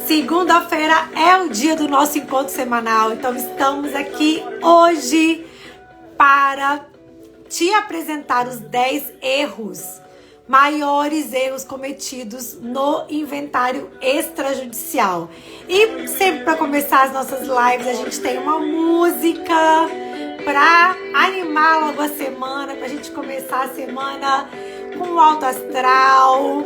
Segunda-feira é o dia do nosso encontro semanal, então estamos aqui hoje para te apresentar os 10 maiores erros cometidos no inventário extrajudicial. E sempre para começar as nossas lives, a gente tem uma música para animar logo a semana, para a gente começar a semana com alto astral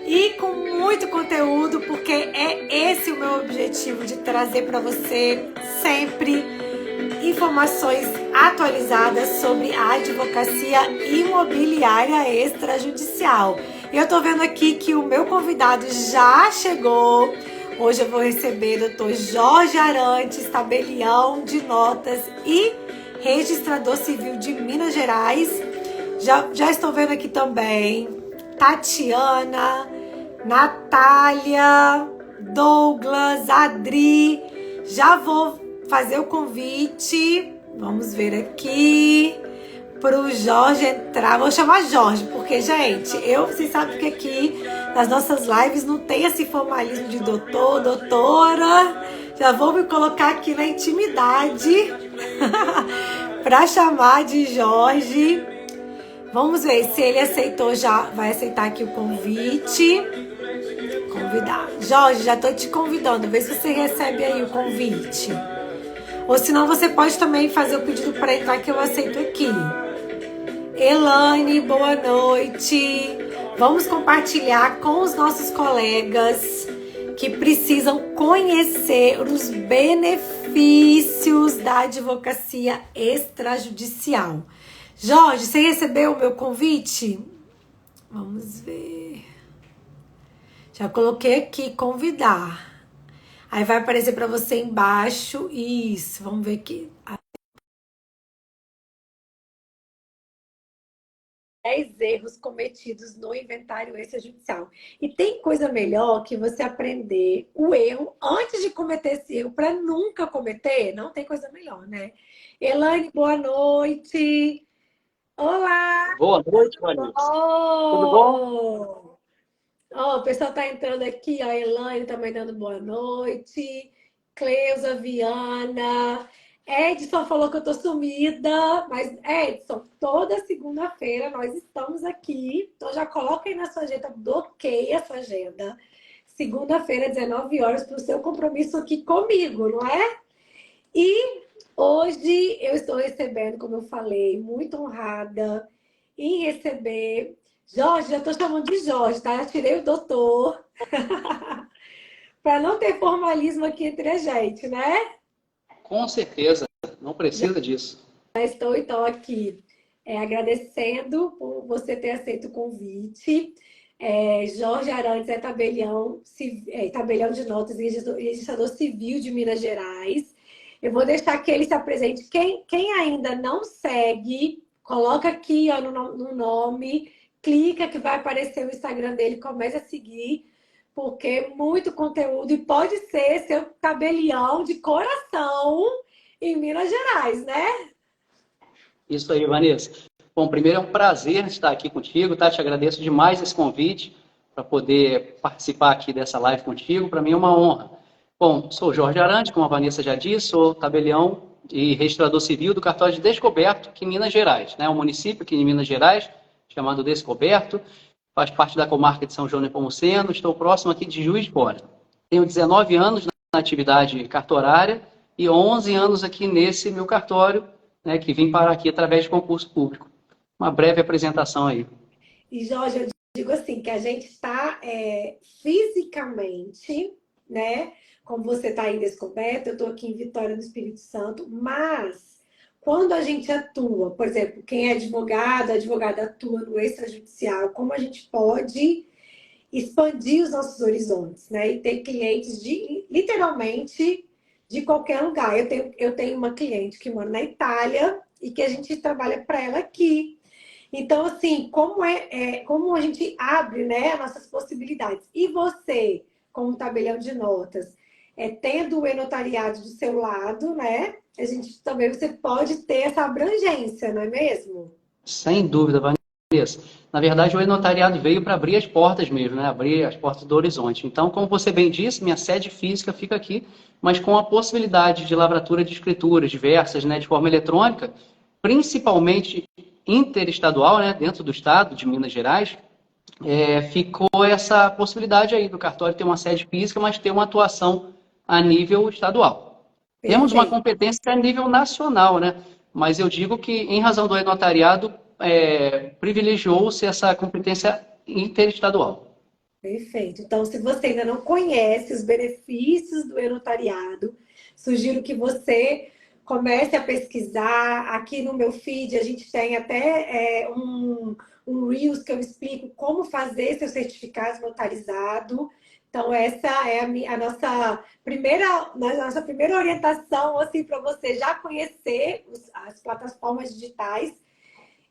e com muito conteúdo, porque é esse o meu objetivo, de trazer para você sempre informações atualizadas sobre a advocacia imobiliária extrajudicial. E eu tô vendo aqui que o meu convidado já chegou. Hoje eu vou receber o Dr. Jorge Arantes, tabelião de notas e registrador civil de Minas Gerais. Já estou vendo aqui também Tatiana, Natália, Douglas, Adri. Já vou fazer o convite. Vamos ver aqui para o Jorge entrar. Vou chamar Jorge, porque, gente, vocês sabem que aqui nas nossas lives não tem esse formalismo de doutor, doutora. Já vou me colocar aqui na intimidade para chamar de Jorge. Vamos ver se ele aceitou, já vai aceitar aqui o convite. Convidar. Jorge, já tô te convidando. Vê se você recebe aí o convite. Ou senão você pode também fazer o pedido para entrar, que eu aceito aqui. Elaine, boa noite. Vamos compartilhar com os nossos colegas que precisam conhecer os benefícios da advocacia extrajudicial. Jorge, você recebeu o meu convite? Vamos ver. Já coloquei aqui, convidar. Aí vai aparecer para você embaixo. Isso, vamos ver aqui. 10 erros cometidos no inventário extrajudicial. E tem coisa melhor que você aprender o erro antes de cometer esse erro, para nunca cometer. Não tem coisa melhor, né? Elaine, boa noite. Olá! Boa noite, Vanessa. Tudo bom? O pessoal tá entrando aqui, a Elaine também dando boa noite. Cleusa, Viana. Edson falou que eu tô sumida, mas Edson, toda segunda-feira nós estamos aqui. Então já coloca aí na sua agenda, bloqueia a sua agenda. Segunda-feira, 19 horas, para o seu compromisso aqui comigo, não é? E hoje eu estou recebendo, como eu falei, muito honrada em receber Jorge. Já estou chamando de Jorge, tá? Já tirei o doutor. Para não ter formalismo aqui entre a gente, né? Com certeza, não precisa disso. Estou, então, aqui agradecendo por você ter aceito o convite. Jorge Arantes é tabelião de notas e registrador civil de Minas Gerais. Eu vou deixar que ele se apresente. Quem ainda não segue, coloca aqui ó, no nome, clica que vai aparecer o Instagram dele, comece a seguir, porque é muito conteúdo e pode ser seu tabelião de coração em Minas Gerais, né? Isso aí, Vanessa. Bom, primeiro é um prazer estar aqui contigo, tá? Te agradeço demais esse convite para poder participar aqui dessa live contigo. Para mim é uma honra. Bom, sou Jorge Arantes, como a Vanessa já disse, sou tabelião e registrador civil do cartório de Descoberto, aqui em Minas Gerais, né? Um município aqui em Minas Gerais, chamado Descoberto, faz parte da comarca de São João Nepomuceno. Estou próximo aqui de Juiz de Fora. Tenho 19 anos na atividade cartorária e 11 anos aqui nesse meu cartório, né, que vim parar aqui através de concurso público. Uma breve apresentação aí. E, Jorge, eu digo assim, que a gente está fisicamente, né? Como você está aí em Descoberto, eu estou aqui em Vitória, no Espírito Santo, mas quando a gente atua, por exemplo, quem é advogado, a advogada atua no extrajudicial, como a gente pode expandir os nossos horizontes, né? E ter clientes literalmente de qualquer lugar. Eu tenho uma cliente que mora na Itália e que a gente trabalha para ela aqui. Então, assim, como a gente abre, né, as nossas possibilidades. E você, como tabelião de notas, tendo o e-notariado do seu lado, né? A gente também, você pode ter essa abrangência, não é mesmo? Sem dúvida, Vanessa. Na verdade, o e-notariado veio para abrir as portas mesmo, né? Abrir as portas do horizonte. Então, como você bem disse, minha sede física fica aqui, mas com a possibilidade de lavratura de escrituras diversas, né, de forma eletrônica, principalmente interestadual, né, dentro do estado de Minas Gerais, ficou essa possibilidade aí do cartório ter uma sede física, mas ter uma atuação a nível estadual. Temos uma Perfeito. competência a nível nacional, né? Mas eu digo que, em razão do e-notariado, privilegiou-se essa competência interestadual. Perfeito. Então, se você ainda não conhece os benefícios do e-notariado, sugiro que você comece a pesquisar. Aqui no meu feed, a gente tem até um Reels que eu explico como fazer seu certificado notarizado. Então, essa é nossa primeira orientação assim, para você já conhecer as plataformas digitais.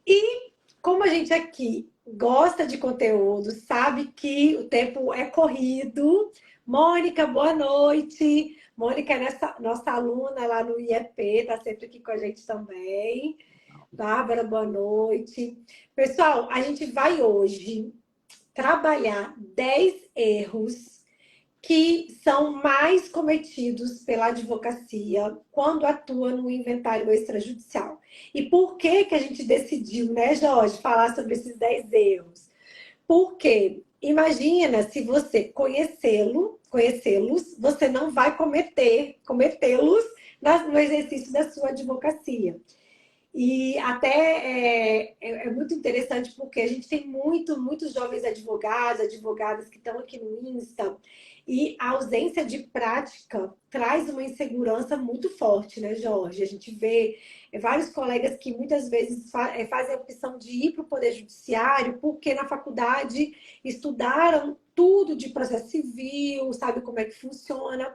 E como a gente aqui gosta de conteúdo, sabe que o tempo é corrido. Mônica, boa noite. Mônica é nossa aluna lá no IEP, está sempre aqui com a gente também. Bárbara, boa noite. Pessoal, a gente vai hoje trabalhar 10 erros que são mais cometidos pela advocacia quando atua no inventário extrajudicial. E por que que a gente decidiu, né, Jorge, falar sobre esses 10 erros? Porque imagina se você conhecê-los, você não vai cometê-los no exercício da sua advocacia. E até é muito interessante porque a gente tem muitos jovens advogados, advogadas que estão aqui no Insta, e a ausência de prática traz uma insegurança muito forte, né, Jorge? A gente vê vários colegas que muitas vezes fazem a opção de ir para o Poder Judiciário porque na faculdade estudaram tudo de processo civil, sabe como é que funciona.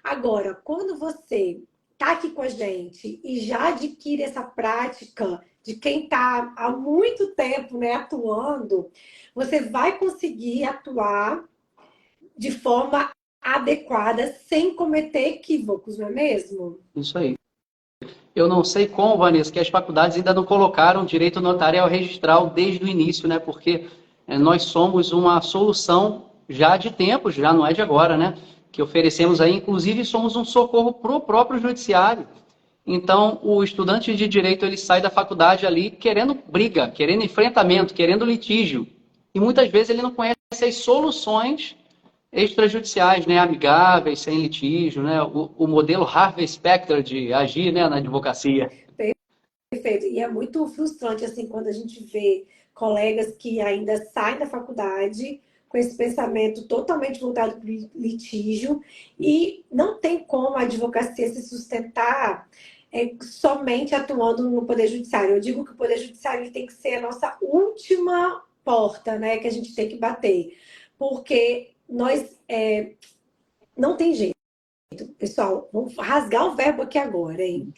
Agora, quando você está aqui com a gente e já adquire essa prática de quem está há muito tempo, né, atuando, você vai conseguir atuar de forma adequada, sem cometer equívocos, não é mesmo? Isso aí. Eu não sei como, Vanessa, que as faculdades ainda não colocaram direito notarial registral desde o início, né? Porque nós somos uma solução já de tempos, já não é de agora, né? Que oferecemos aí, inclusive somos um socorro para o próprio judiciário. Então, o estudante de direito, ele sai da faculdade ali querendo briga, querendo enfrentamento, querendo litígio. E muitas vezes ele não conhece as soluções extrajudiciais, né, amigáveis, sem litígio, né, o modelo Harvey Specter de agir, né, na advocacia. Perfeito. E é muito frustrante, assim, quando a gente vê colegas que ainda saem da faculdade com esse pensamento totalmente voltado para o litígio e não tem como a advocacia se sustentar somente atuando no Poder Judiciário. Eu digo que o Poder Judiciário ele tem que ser a nossa última porta, né, que a gente tem que bater. Porque nós não tem jeito. Pessoal, vamos rasgar o verbo aqui agora, hein?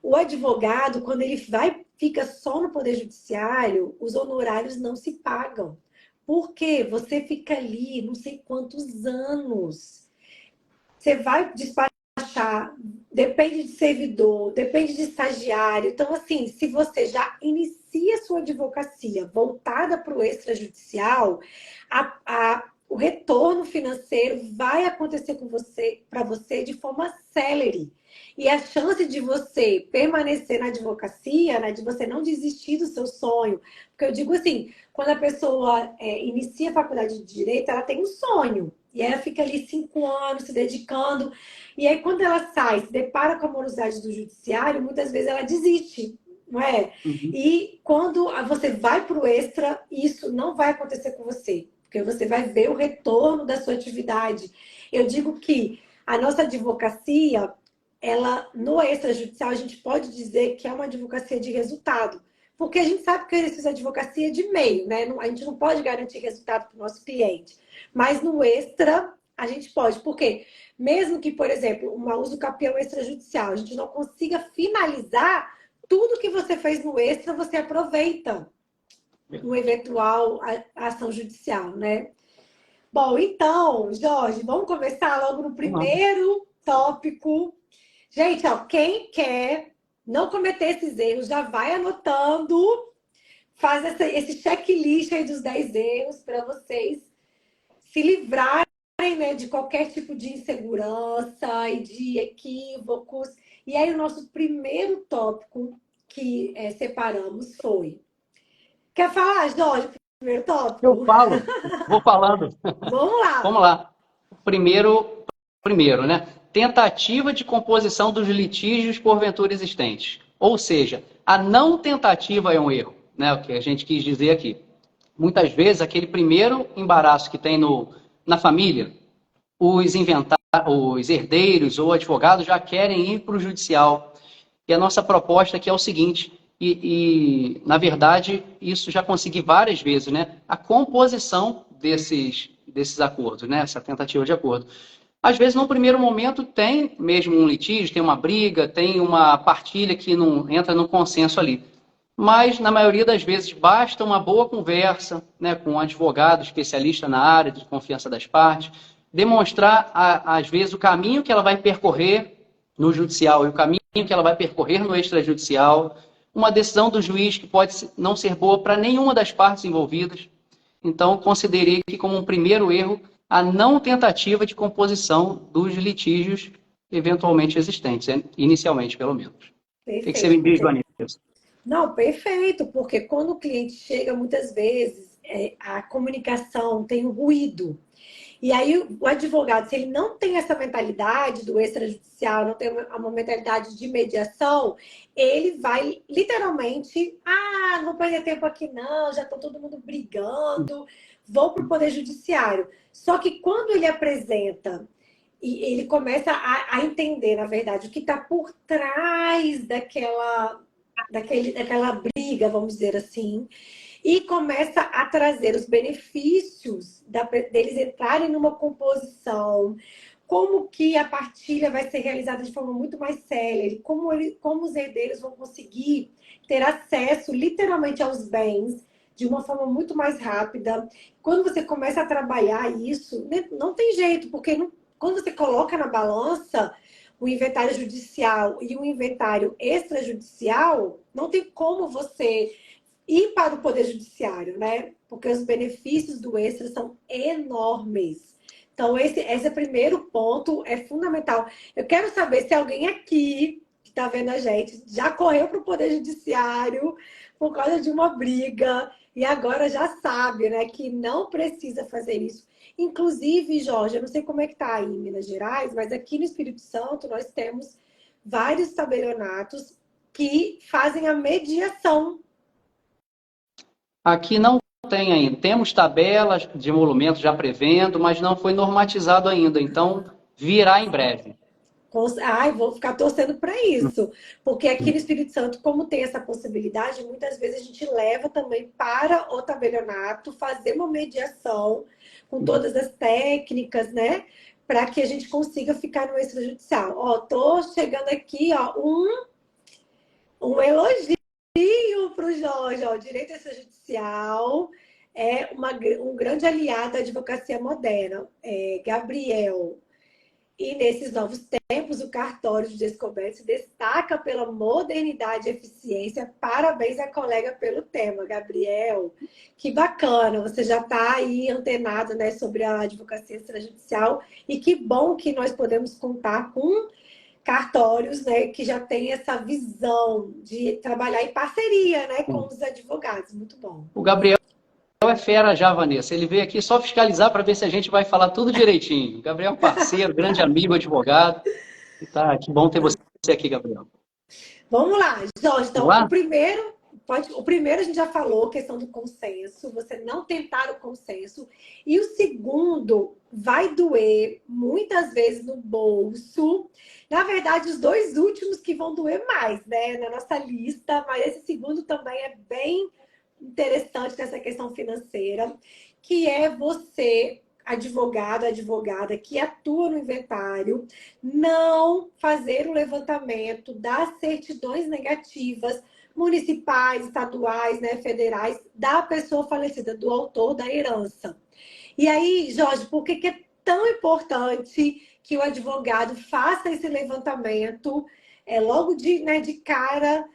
O advogado, quando ele fica só no Poder Judiciário, os honorários não se pagam. Porque você fica ali não sei quantos anos. Você vai despachar, depende de servidor, depende de estagiário. Então, assim, se você já inicia sua advocacia voltada para o extrajudicial, o retorno financeiro vai acontecer para você de forma célere. E a chance de você permanecer na advocacia, né, de você não desistir do seu sonho, porque eu digo assim, quando a pessoa inicia a faculdade de Direito, ela tem um sonho. E ela fica ali 5 anos se dedicando. E aí, quando ela sai, se depara com a morosidade do judiciário, muitas vezes ela desiste, não é? Uhum. E quando você vai para o extra, isso não vai acontecer com você. Porque você vai ver o retorno da sua atividade. Eu digo que a nossa advocacia, ela, no extrajudicial, a gente pode dizer que é uma advocacia de resultado. Porque a gente sabe que o exercício de advocacia é de meio, né? A gente não pode garantir resultado para o nosso cliente. Mas no extra, a gente pode. Por quê? Mesmo que, por exemplo, uma uso capião extrajudicial, a gente não consiga finalizar, tudo que você fez no extra, você aproveita no eventual ação judicial, né? Bom, então, Jorge, vamos começar logo no primeiro tópico. Gente, ó, quem quer não cometer esses erros, já vai anotando. faz esse checklist aí dos 10 erros para vocês se livrarem, né, de qualquer tipo de insegurança e de equívocos. E aí o nosso primeiro tópico que separamos foi... Quer falar, Jorge, primeiro Eu tópico? falo, vou falando. Vamos lá. Vamos lá. Primeiro, né? Tentativa de composição dos litígios porventura existentes. Ou seja, a não tentativa é um erro, né? O que a gente quis dizer aqui. Muitas vezes, aquele primeiro embaraço que tem na família, os herdeiros ou advogados já querem ir para o judicial. E a nossa proposta aqui é o seguinte, na verdade, isso já consegui várias vezes, né? A composição desses acordos, né? Essa tentativa de acordo. Às vezes, num primeiro momento, tem mesmo um litígio, tem uma briga, tem uma partilha que não entra no consenso ali. Mas, na maioria das vezes, basta uma boa conversa, né, com um advogado especialista na área de confiança das partes, demonstrar, às vezes, o caminho que ela vai percorrer no judicial e o caminho que ela vai percorrer no extrajudicial, uma decisão do juiz que pode não ser boa para nenhuma das partes envolvidas. Então, considerei que como um primeiro erro a não tentativa de composição dos litígios eventualmente existentes, inicialmente, pelo menos. O que você me diz, Vanessa? Não, perfeito, porque quando o cliente chega, muitas vezes, a comunicação tem um ruído. E aí o advogado, se ele não tem essa mentalidade do extrajudicial, não tem uma mentalidade de mediação, ele vai literalmente, não vou perder tempo aqui não, já está todo mundo brigando, vou para o Poder Judiciário. Só que quando ele apresenta e ele começa a entender, na verdade, o que está por trás daquela briga, vamos dizer assim, e começa a trazer os benefícios deles entrarem numa composição, como que a partilha vai ser realizada de forma muito mais célere, como os herdeiros vão conseguir ter acesso literalmente aos bens de uma forma muito mais rápida. Quando você começa a trabalhar isso, não tem jeito, porque quando você coloca na balança o inventário judicial e o inventário extrajudicial, não tem como você ir para o Poder Judiciário, né? Porque os benefícios do extra são enormes. Então, esse primeiro ponto é fundamental. Eu quero saber se alguém aqui que está vendo a gente já correu para o Poder Judiciário por causa de uma briga e agora já sabe, né, que não precisa fazer isso. Inclusive, Jorge, eu não sei como é que está aí em Minas Gerais, mas aqui no Espírito Santo nós temos vários tabelionatos que fazem a mediação. Aqui não tem ainda. Temos tabelas de emolumentos já prevendo, mas não foi normatizado ainda. Então, virá em breve. Vou ficar torcendo para isso. Porque aqui no Espírito Santo, como tem essa possibilidade, muitas vezes a gente leva também para o tabelionato fazer uma mediação com todas as técnicas, né? Para que a gente consiga ficar no extrajudicial. Ó, tô chegando aqui, ó, um elogio para o Jorge. Ó, o direito extrajudicial é um grande aliado da advocacia moderna. Gabriel. E nesses novos tempos, o cartório de descoberta se destaca pela modernidade e eficiência. Parabéns à colega pelo tema, Gabriel. Que bacana, você já está aí antenado, né, sobre a advocacia extrajudicial. E que bom que nós podemos contar com cartórios, né, que já têm essa visão de trabalhar em parceria, né, com os advogados. Muito bom. O Gabriel é fera já, Vanessa. Ele veio aqui só fiscalizar para ver se a gente vai falar tudo direitinho. O Gabriel é um parceiro, grande amigo, advogado. Tá, que bom ter você aqui, Gabriel. Vamos lá, Jorge. Então, o primeiro a gente já falou, questão do consenso, você não tentar o consenso. E o segundo vai doer muitas vezes no bolso. Na verdade, os dois últimos que vão doer mais, né, na nossa lista, mas esse segundo também é bem interessante nessa questão financeira, que é você, advogado, advogada que atua no inventário, não fazer o levantamento das certidões negativas municipais, estaduais, né, federais, da pessoa falecida, do autor da herança. E aí, Jorge, por que é tão importante que o advogado faça esse levantamento logo de cara,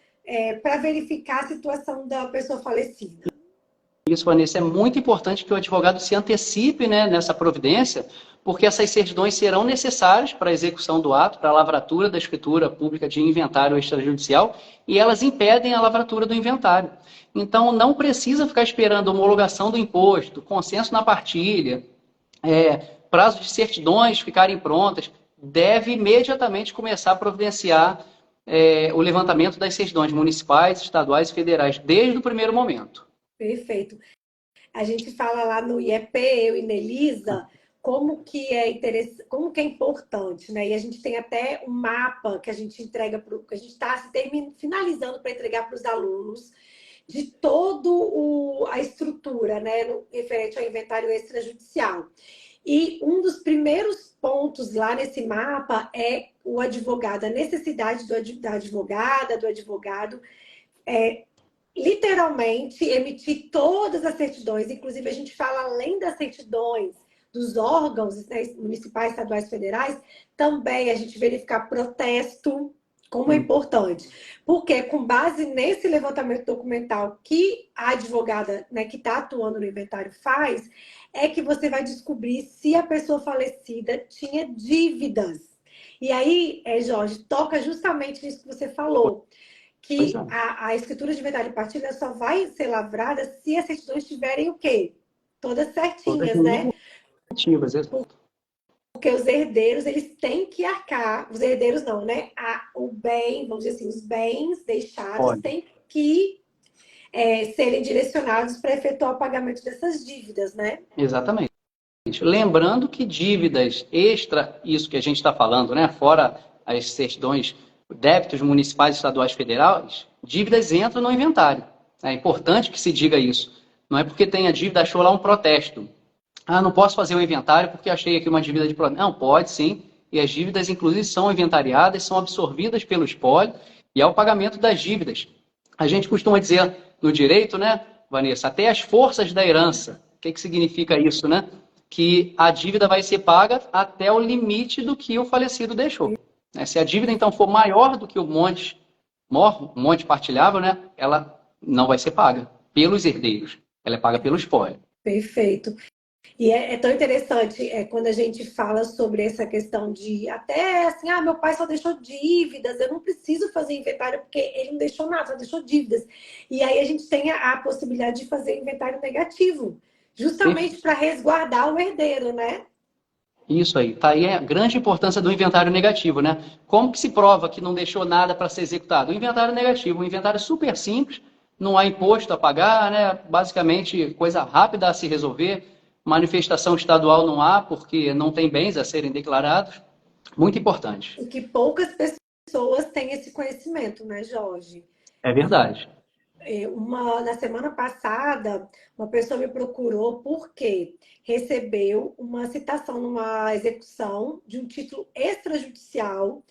para verificar a situação da pessoa falecida? Isso, Vanessa, é muito importante que o advogado se antecipe, né, nessa providência, porque essas certidões serão necessárias para a execução do ato, para a lavratura da escritura pública de inventário extrajudicial, e elas impedem a lavratura do inventário. Então, não precisa ficar esperando a homologação do imposto, consenso na partilha, prazo de certidões ficarem prontas. Deve imediatamente começar a providenciar o levantamento das certidões municipais, estaduais e federais, desde o primeiro momento. Perfeito. A gente fala lá no IEP, eu e Nelisa, como que é como que é importante, né? E a gente tem até um mapa que a gente entrega que a gente está finalizando para entregar para os alunos de toda a estrutura, né, referente ao inventário extrajudicial. E um dos primeiros pontos lá nesse mapa é o advogado, a necessidade da advogada, do advogado, literalmente emitir todas as certidões. Inclusive, a gente fala além das certidões dos órgãos, né, municipais, estaduais, federais, também a gente verificar protesto, como é importante. Porque com base nesse levantamento documental que a advogada, né, que está atuando no inventário faz, é que você vai descobrir se a pessoa falecida tinha dívidas. E aí, Jorge, toca justamente nisso que você falou, que a escritura de inventário e partilha só vai ser lavrada se as certidões tiverem o quê? Todas certinhas, né? Ativas, exato. Porque os herdeiros, eles têm que arcar, os herdeiros não, né? O bem, vamos dizer assim, os bens deixados têm que serem direcionados para efetuar o pagamento dessas dívidas, né? Exatamente. Lembrando que dívidas extra, isso que a gente está falando, né? Fora as certidões, débitos municipais, estaduais, federais, dívidas entram no inventário. É importante que se diga isso. Não é porque tem a dívida, achou lá um protesto. Não posso fazer o inventário porque achei aqui uma dívida de protesto. Não, pode sim. E as dívidas, inclusive, são inventariadas, são absorvidas pelo espólio e é o pagamento das dívidas. A gente costuma dizer no direito, né, Vanessa, até as forças da herança. O que significa isso, né? Que a dívida vai ser paga até o limite do que o falecido deixou. Se a dívida, então, for maior do que o monte partilhável, né, ela não vai ser paga pelos herdeiros. Ela é paga pelo espólio. Perfeito. E é tão interessante quando a gente fala sobre essa questão de até assim, meu pai só deixou dívidas, eu não preciso fazer inventário porque ele não deixou nada, só deixou dívidas. E aí a gente tem a possibilidade de fazer inventário negativo, justamente para resguardar o herdeiro, né? Isso aí. Tá aí a grande importância do inventário negativo, né? Como que se prova que não deixou nada para ser executado? O inventário negativo, um inventário super simples, não há imposto a pagar, né? Basicamente, coisa rápida a se resolver. Manifestação estadual não há, porque não tem bens a serem declarados. Muito importante. E que poucas pessoas têm esse conhecimento, né, Jorge? É verdade. Na semana passada, uma pessoa me procurou porque recebeu uma citação numa execução de um título extrajudicial.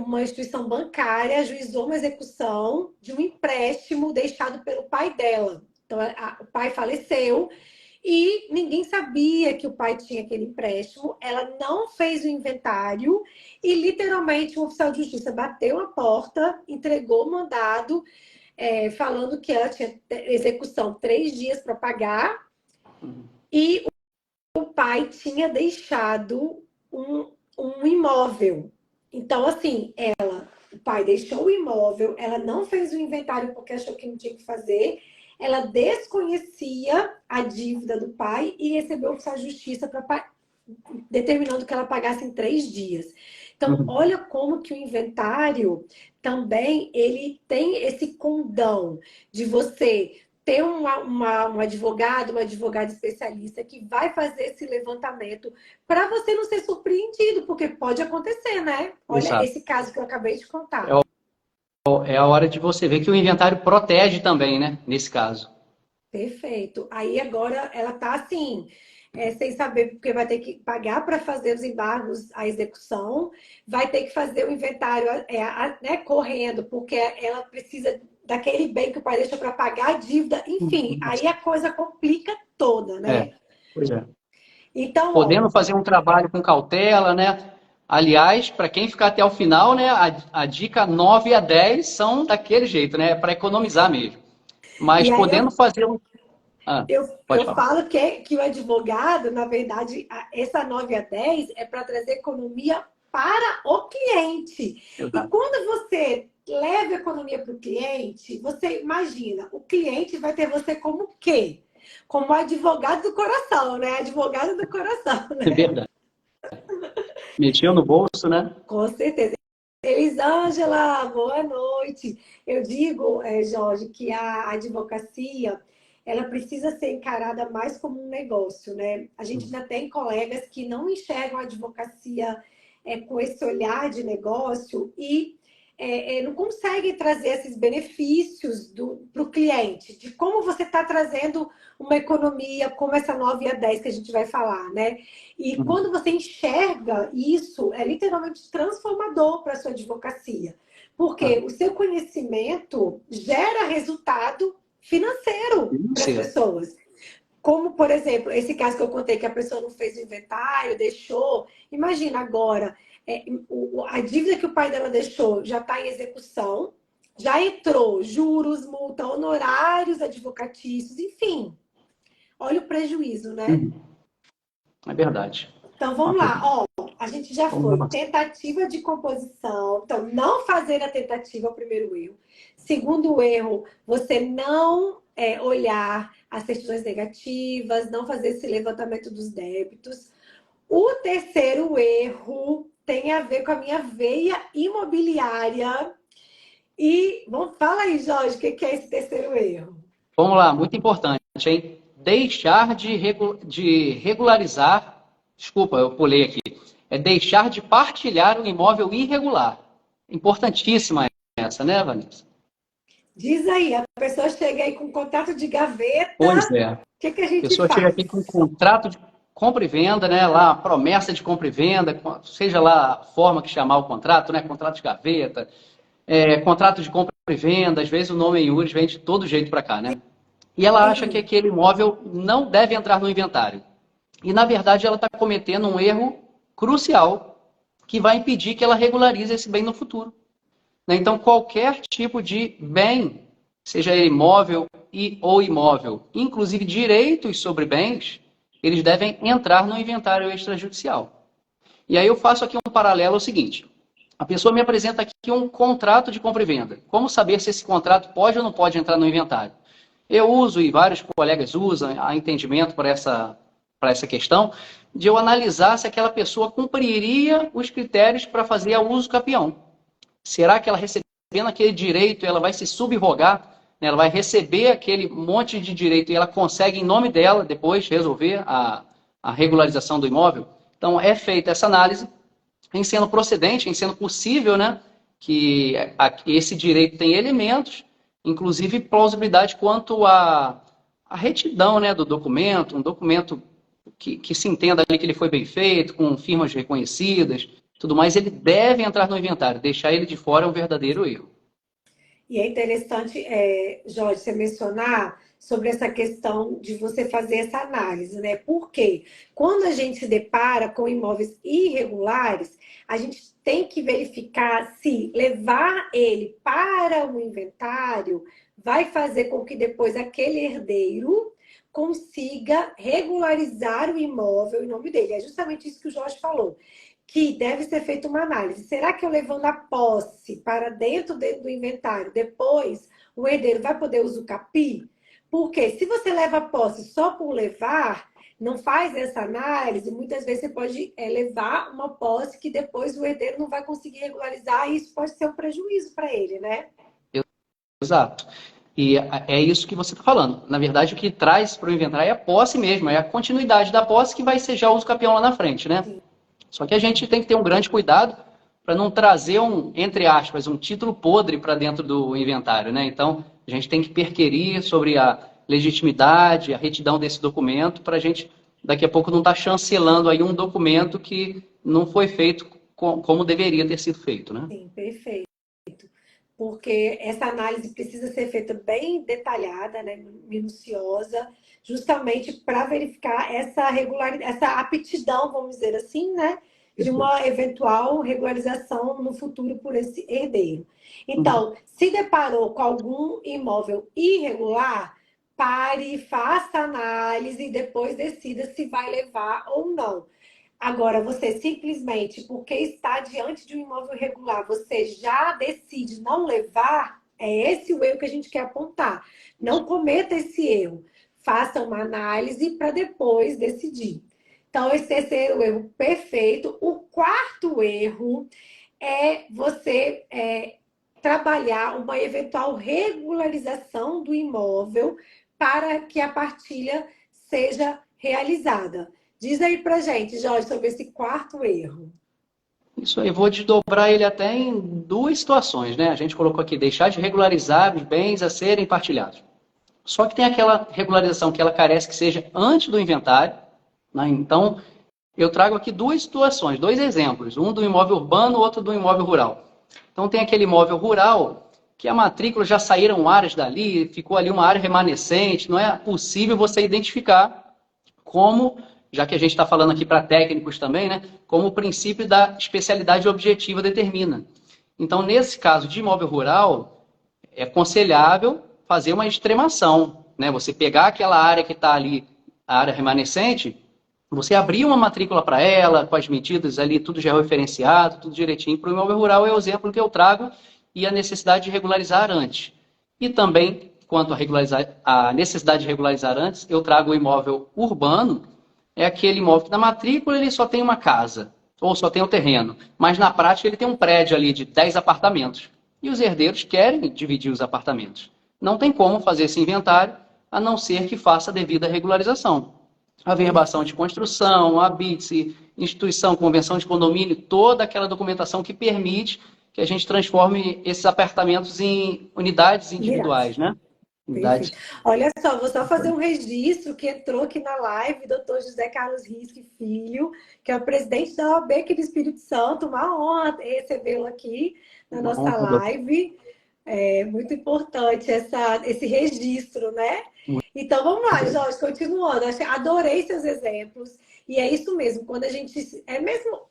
Uma instituição bancária ajuizou uma execução de um empréstimo deixado pelo pai dela. Então, o pai faleceu e ninguém sabia que o pai tinha aquele empréstimo. Ela não fez o inventário e, literalmente, um oficial de justiça bateu a porta, entregou o mandado, falando que ela tinha execução 3 dias para pagar e o pai tinha deixado um imóvel. Então, assim, o pai deixou o imóvel, ela não fez o inventário porque achou que não tinha que fazer, ela desconhecia a dívida do pai e recebeu o oficial de justiça determinando que ela pagasse em 3 dias. Então, olha como que o inventário também ele tem esse condão de você ter um advogado, uma advogada especialista que vai fazer esse levantamento para você não ser surpreendido, porque pode acontecer, né? Olha, exato. Esse caso que eu acabei de contar. É a hora de você ver que o inventário protege também, né? Nesse caso. Perfeito. Aí agora ela tá assim, sem saber, porque vai ter que pagar para fazer os embargos à execução, vai ter que fazer o inventário né, correndo, porque ela precisa daquele bem que o pai deixa para pagar a dívida, enfim, aí a coisa complica toda, né? Pois é. Então, podendo fazer um trabalho com cautela, né? Aliás, para quem ficar até o final, né, a dica 9 a 10 são daquele jeito, né? Para economizar mesmo. Mas E aí podendo fazer um. Pode eu falar. falo que o advogado, na verdade, essa 9 a 10 é para trazer economia para o cliente. E Exato. quando você leva economia para o cliente, você imagina, o cliente vai ter você como o quê? Como advogado do coração, né? Advogado do coração, É né? verdade. Mexeu no bolso, né? Com certeza. Elisângela, boa noite. Eu digo, Jorge, que a advocacia ela precisa ser encarada mais como um negócio, né? A gente ainda tem colegas que não enxergam a advocacia com esse olhar de negócio e não conseguem trazer esses benefícios para o cliente, de como você está trazendo uma economia como essa 9 a 10 que a gente vai falar, né? E Uhum. quando você enxerga isso, é literalmente transformador para a sua advocacia. Porque o seu conhecimento gera resultado financeiro para as Financeiro. pessoas. Como, por exemplo, esse caso que eu contei, que a pessoa não fez o inventário, deixou. Imagina agora, a dívida que o pai dela deixou já está em execução, já entrou juros, multa, honorários advocatícios, enfim. Olha o prejuízo, né? Uhum. É verdade. Então vamos Uma lá, ó, a gente já Vamos foi avançar. tentativa de composição, então não fazer a tentativa é o primeiro erro. Segundo erro, você não olhar as certidões negativas, não fazer esse levantamento dos débitos. O terceiro erro tem a ver com a minha veia imobiliária. E fala aí, Jorge, o que é esse terceiro erro? Vamos lá, muito importante, hein? Deixar de regularizar. Desculpa, eu pulei aqui. É deixar de partilhar um imóvel irregular. Importantíssima essa, né, Vanessa? Diz aí, a pessoa chega aí com um contrato de gaveta, Pois é. o que a A gente pessoa chega faz? aqui com um contrato de compra e venda, né? Lá, promessa de compra e venda, seja lá a forma que chamar o contrato, né? Contrato de gaveta, contrato de compra e venda, às vezes o nome em URIs vem de todo jeito para cá, né? E ela acha que Sim. aquele imóvel não deve entrar no inventário. E, na verdade, ela está cometendo um erro crucial que vai impedir que ela regularize esse bem no futuro. Né? Então, qualquer tipo de bem, seja ele imóvel ou imóvel, inclusive direitos sobre bens, eles devem entrar no inventário extrajudicial. E aí eu faço aqui um paralelo ao seguinte. A pessoa me apresenta aqui um contrato de compra e venda. Como saber se esse contrato pode ou não pode entrar no inventário? Eu uso, e vários colegas usam, a entendimento para essa questão, de eu analisar se aquela pessoa cumpriria os critérios para fazer a uso capião. Será que ela recebendo aquele direito, ela vai se subrogar, né? Ela vai receber aquele monte de direito e ela consegue, em nome dela, depois resolver a regularização do imóvel? Então, é feita essa análise, em sendo procedente, em sendo possível, né, que esse direito tem elementos, inclusive plausibilidade quanto à retidão, né, do documento, um documento que se entenda ali que ele foi bem feito, com firmas reconhecidas, tudo mais, ele deve entrar no inventário. Deixar ele de fora é um verdadeiro erro. E é interessante, Jorge, você mencionar sobre essa questão de você fazer essa análise, né? Porque quando a gente se depara com imóveis irregulares, a gente tem que verificar se levar ele para o inventário vai fazer com que depois aquele herdeiro consiga regularizar o imóvel em nome dele. É justamente isso que o Jorge falou, que deve ser feita uma análise. Será que eu levando a posse para dentro do inventário, depois o herdeiro vai poder usucapi? Porque se você leva a posse só por levar, não faz essa análise, muitas vezes você pode levar uma posse que depois o herdeiro não vai conseguir regularizar e isso pode ser um prejuízo para ele, né? Exato. E é isso que você está falando. Na verdade, o que traz para o inventário é a posse mesmo, é a continuidade da posse que vai ser já uso capião lá na frente, né? Sim. Só que a gente tem que ter um grande cuidado para não trazer entre aspas, um título podre para dentro do inventário, né? Então, a gente tem que perquerir sobre a legitimidade, a retidão desse documento, para a gente, daqui a pouco, não estar chancelando aí um documento que não foi feito como deveria ter sido feito, né? Sim, perfeito. Porque essa análise precisa ser feita bem detalhada, né, minuciosa, justamente para verificar essa regularidade, essa aptidão, vamos dizer assim, né, de uma eventual regularização no futuro por esse herdeiro. Então, se deparou com algum imóvel irregular, pare, faça análise e depois decida se vai levar ou não. Agora, você simplesmente, porque está diante de um imóvel irregular, você já decide não levar, é esse o erro que a gente quer apontar. Não cometa esse erro. Faça uma análise para depois decidir. Então, esse terceiro erro perfeito. O quarto erro é você trabalhar uma eventual regularização do imóvel para que a partilha seja realizada. Diz aí pra gente, Jorge, sobre esse quarto erro. Isso aí, vou desdobrar ele até em duas situações, né? A gente colocou aqui, deixar de regularizar os bens a serem partilhados. Só que tem aquela regularização que ela carece que seja antes do inventário, né? Então, eu trago aqui duas situações, dois exemplos, um do imóvel urbano, outro do imóvel rural. Então, tem aquele imóvel rural que a matrícula já saíram áreas dali, ficou ali uma área remanescente, não é possível você identificar como, já que a gente está falando aqui para técnicos também, né, como o princípio da especialidade objetiva determina. Então, nesse caso de imóvel rural, é aconselhável fazer uma extremação, né? Você pegar aquela área que está ali, a área remanescente, você abrir uma matrícula para ela, com as medidas ali, tudo já referenciado, tudo direitinho. Para o imóvel rural é o exemplo que eu trago e a necessidade de regularizar antes. E também, quanto a necessidade de regularizar antes, eu trago o imóvel urbano, é aquele imóvel que na matrícula ele só tem uma casa, ou só tem o terreno, mas na prática ele tem um prédio ali de 10 apartamentos. E os herdeiros querem dividir os apartamentos. Não tem como fazer esse inventário, a não ser que faça a devida regularização. Averbação de construção, habite, instituição, convenção de condomínio, toda aquela documentação que permite que a gente transforme esses apartamentos em unidades individuais, né? Unidades. Perfeito. Olha só, vou só fazer um registro que entrou aqui na live, doutor José Carlos Risque Filho, que é o presidente da OAB aqui do Espírito Santo. Uma honra recebê-lo aqui na nossa live. É muito importante esse registro, né? Então, vamos lá, Jorge, continuando. Adorei seus exemplos. E é isso mesmo, quando a gente... É mesmo,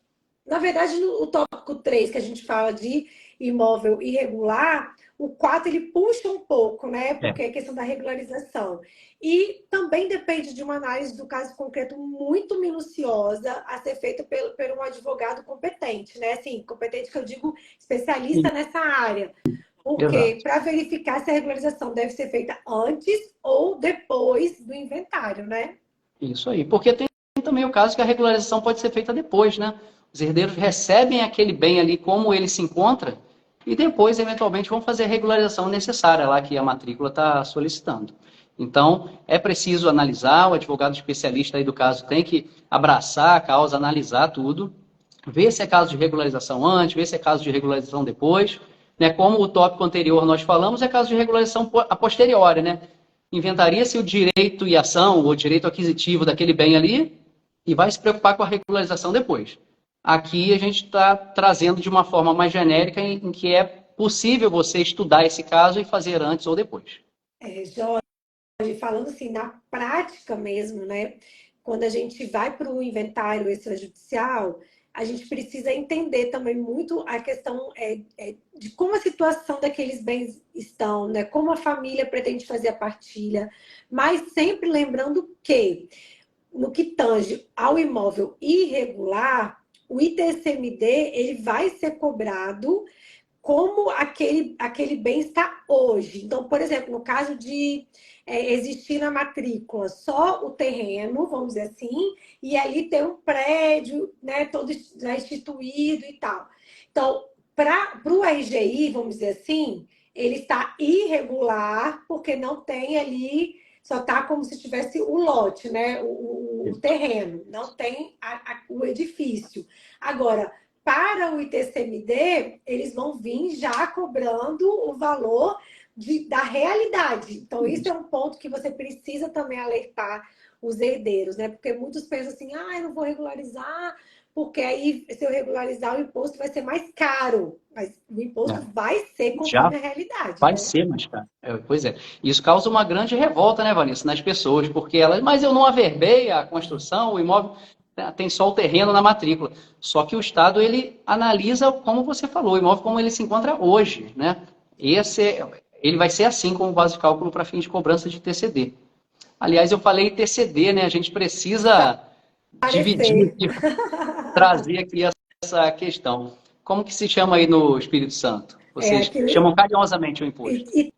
na verdade, no tópico 3, que a gente fala de imóvel irregular, o 4 ele puxa um pouco, né? Porque é questão da regularização. E também depende de uma análise do caso concreto muito minuciosa a ser feita por um advogado competente, né? Assim, competente que eu digo especialista nessa área. Porque para verificar se a regularização deve ser feita antes ou depois do inventário, né? Isso aí. Porque tem também o caso que a regularização pode ser feita depois, né? Os herdeiros recebem aquele bem ali como ele se encontra e depois, eventualmente, vão fazer a regularização necessária lá que a matrícula está solicitando. Então, é preciso analisar, o advogado especialista aí do caso tem que abraçar a causa, analisar tudo, ver se é caso de regularização antes, ver se é caso de regularização depois. Né? Como o tópico anterior nós falamos, é caso de regularização a posteriori, né? Inventaria-se o direito e ação, ou direito aquisitivo daquele bem ali, e vai se preocupar com a regularização depois. Aqui a gente está trazendo de uma forma mais genérica em que é possível você estudar esse caso e fazer antes ou depois. Jorge, falando assim, na prática mesmo, né? Quando a gente vai para o inventário extrajudicial, a gente precisa entender também muito a questão de como a situação daqueles bens estão, né? Como a família pretende fazer a partilha, mas sempre lembrando que, no que tange ao imóvel irregular, o ITCMD ele vai ser cobrado como aquele bem está hoje. Então, por exemplo, no caso de existir na matrícula só o terreno, vamos dizer assim, e ali tem um prédio, né, todo já instituído e tal. Então, para o RGI, vamos dizer assim, ele está irregular, porque não tem ali, só está como se tivesse o lote, né, o terreno, não tem o edifício. Agora, para o ITCMD, eles vão vir já cobrando o valor da realidade. Então, isso é um ponto que você precisa também alertar os herdeiros, né? Porque muitos pensam assim, eu não vou regularizar, porque aí, se eu regularizar, o imposto vai ser mais caro. Mas o imposto vai ser conforme a realidade. Vai ser mais caro. Pois é. Isso causa uma grande revolta, né, Vanessa, nas pessoas, porque elas, mas eu não averbei a construção, o imóvel. tem só o terreno na matrícula. Só que o Estado, ele analisa, como você falou, o imóvel como ele se encontra hoje, né? Ele vai ser assim como base de cálculo para fim de cobrança de TCD. Aliás, eu falei TCD, né? A gente precisa dividir Parecer. aqui, trazer aqui essa questão. Como que se chama aí no Espírito Santo? Vocês Aqui, chamam carinhosamente o imposto. e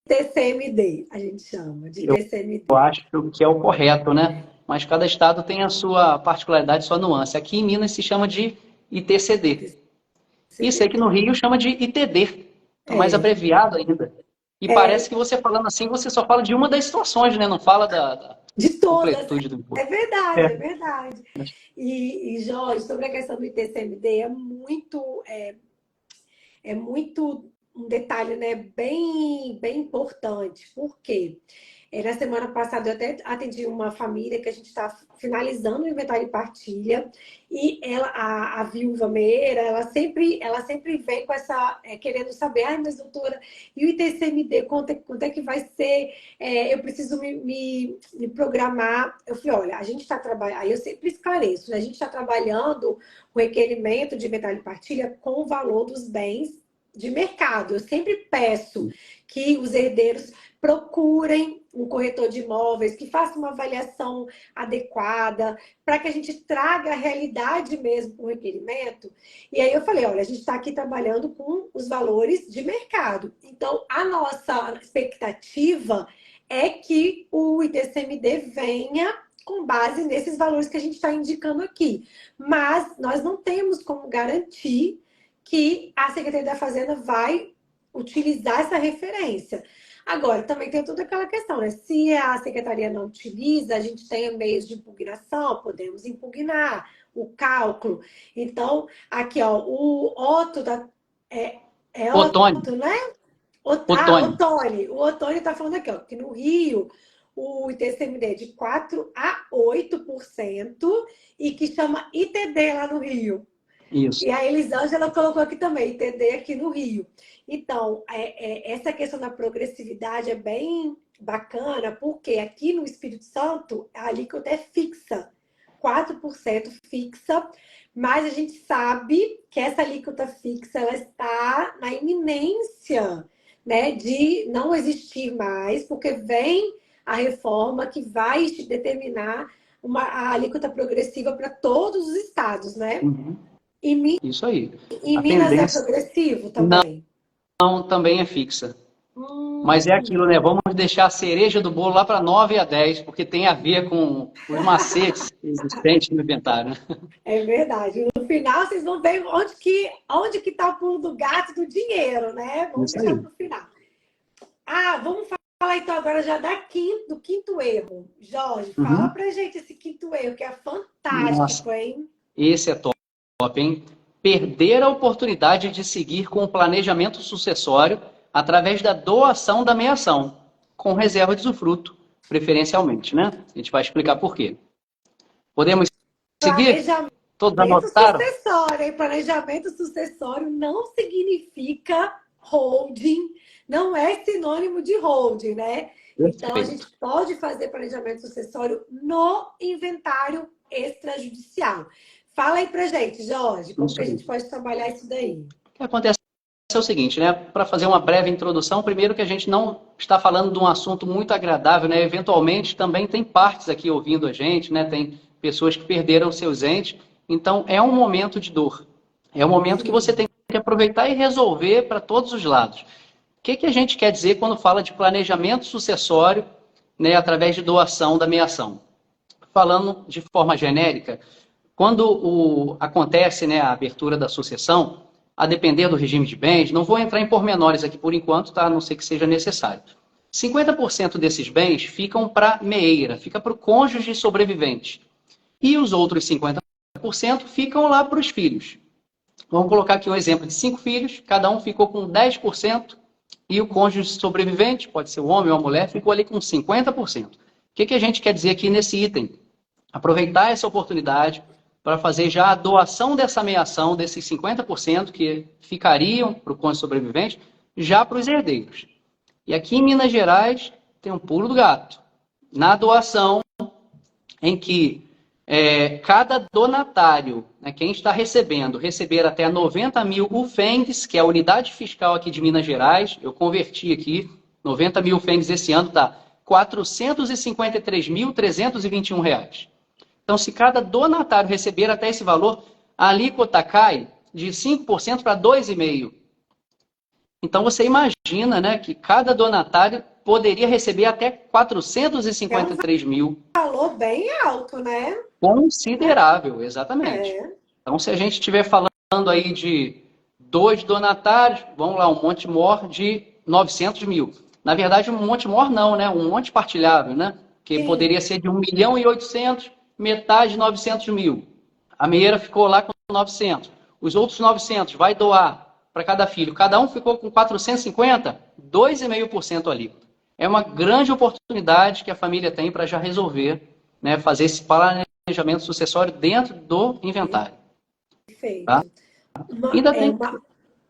TCMD, a gente chama de Eu TCMD. acho que é o correto, né? Mas cada estado tem a sua particularidade, sua nuance. Aqui em Minas se chama de ITCD. E sei que no Rio chama de ITD. Então, mais É, abreviado ainda. E é, parece que você falando assim, você só fala de uma das situações, né? Não fala da de todas. completude do É imposto. verdade, É. é verdade. E Jorge, sobre a questão do ITCMD, é muito um detalhe, né, bem importante. Por quê? Na semana passada eu até atendi uma família que a gente está finalizando o inventário e partilha e a viúva Meira, ela sempre vem com essa, querendo saber, ai, mas doutora, e o ITCMD, quanto é que vai ser? Eu preciso me programar. Eu falei, olha, a gente está trabalhando, aí eu sempre esclareço, né? A gente está trabalhando o requerimento de inventário e partilha com o valor dos bens de mercado. Eu sempre peço que os herdeiros procurem um corretor de imóveis, que faça uma avaliação adequada, para que a gente traga a realidade mesmo para o requerimento. E aí eu falei, olha, a gente está aqui trabalhando com os valores de mercado. Então, a nossa expectativa é que o ITCMD venha com base nesses valores que a gente está indicando aqui. Mas nós não temos como garantir que a Secretaria da Fazenda vai utilizar essa referência. Agora, também tem toda aquela questão, né? Se a Secretaria não utiliza, a gente tem meios de impugnação, podemos impugnar o cálculo. Então, aqui, ó, o Otto da. Otônio. Otto, né? Otônio. Otônio. O Otônio está falando aqui, ó, que no Rio o ITCMD é de 4 a 8% e que chama ITD lá no Rio. Isso. E a Elisângela colocou aqui também, ITD aqui no Rio. Então, essa questão da progressividade é bem bacana, porque aqui no Espírito Santo a alíquota é fixa, 4% fixa, mas a gente sabe que essa alíquota fixa ela está na iminência, né, de não existir mais, porque vem a reforma que vai determinar a alíquota progressiva para todos os estados, né? Uhum. Isso aí. Em A Minas é tendência progressivo também? não, também é fixa. Mas é aquilo, né? Vamos deixar a cereja do bolo lá para 9 a 10, porque tem a ver com os macetes existentes no inventário. Né? É verdade. No final, vocês vão ver onde que está o pulo do gato do dinheiro, né? Vamos Isso deixar aí. para o final. Vamos falar então agora já do quinto erro. Jorge, fala Uhum. pra gente esse quinto erro, que é Nossa, fantástico, hein? esse é top, hein? Perder a oportunidade de seguir com o planejamento sucessório através da doação da meia-ação, com reserva de usufruto, preferencialmente, né? A gente vai explicar por quê. Podemos seguir? Planejamento Todos anotaram? sucessório, hein? Planejamento sucessório não significa holding, não é sinônimo de holding, né? Então, a gente Perfeito. pode fazer planejamento sucessório no inventário extrajudicial. Fala aí pra gente, Jorge, como Isso que a aí. gente pode trabalhar isso daí? O que acontece é o seguinte, né? Para fazer uma breve introdução, primeiro que a gente não está falando de um assunto muito agradável, né? Eventualmente também tem partes aqui ouvindo a gente, né? Tem pessoas que perderam seus entes, então é um momento de dor. É um momento que você Sim. tem que aproveitar e resolver para todos os lados. O que a gente quer dizer quando fala de planejamento sucessório, né, através de doação da meia-ação? Falando de forma genérica, quando acontece, né, a abertura da sucessão, a depender do regime de bens, não vou entrar em pormenores aqui por enquanto, tá? A não ser que seja necessário. 50% desses bens ficam para meeira, fica para o cônjuge sobrevivente. E os outros 50% ficam lá para os filhos. Vamos colocar aqui um exemplo de 5 filhos, cada um ficou com 10%, e o cônjuge sobrevivente, pode ser o homem ou a mulher, ficou ali com 50%. O que a gente quer dizer aqui nesse item? Aproveitar essa oportunidade para fazer já a doação dessa meia-ação, desses 50% que ficariam para o cônjuge sobrevivente, já para os herdeiros. E aqui em Minas Gerais tem um pulo do gato. Na doação, em que Cada donatário, né, quem está recebendo, receber até 90 mil UFENGs, que é a unidade fiscal aqui de Minas Gerais, eu converti aqui, 90 mil UFENGs esse ano dá R$ 453.321. Então, se cada donatário receber até esse valor, a alíquota cai de 5% para 2,5%. Então, você imagina, né, que cada donatário poderia receber até 453 mil. Valor bem alto, né? Considerável, exatamente. Então, se a gente estiver falando aí de 2 donatários, vamos lá, um monte mor de 900 mil. Na verdade, um monte mor não, né? Um monte partilhável, né? Que Sim. Poderia ser de 1.800.000, metade de 900 mil. A Meira ficou lá com 900. Os outros 900 vai doar para cada filho. Cada um ficou com 450, 2,5% ali. É uma grande oportunidade que a família tem para já resolver, né? Fazer esse planejamento sucessório dentro do inventário. Perfeito. Tá?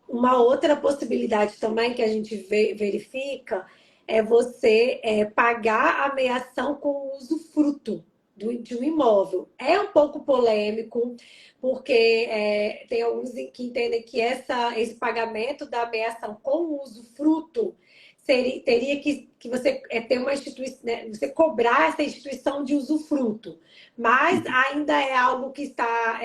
Uma outra possibilidade também que a gente verifica é você pagar a meação com o usufruto de um imóvel. É um pouco polêmico, porque tem alguns que entendem que esse pagamento da meação com o usufruto teria que você ter uma instituição, né, você cobrar essa instituição de usufruto. Mas ainda é algo que está...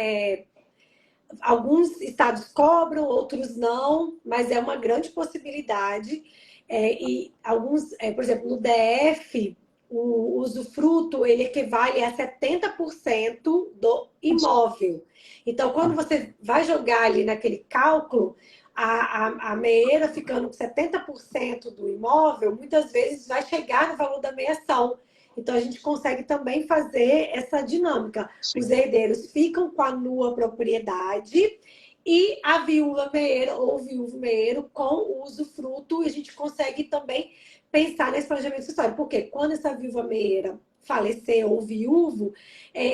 alguns estados cobram, outros não, mas é uma grande possibilidade. E alguns, por exemplo, no DF, o usufruto ele equivale a 70% do imóvel. Então, quando você vai jogar ali naquele cálculo, a meeira ficando com 70% do imóvel, muitas vezes vai chegar no valor da meação. Então, a gente consegue também fazer essa dinâmica. Sim. Os herdeiros ficam com a nua propriedade e a viúva meeira ou viúvo meeiro com o usufruto. E a gente consegue também pensar nesse planejamento sucessório. Porque quando essa viúva meeira falecer ou viúvo,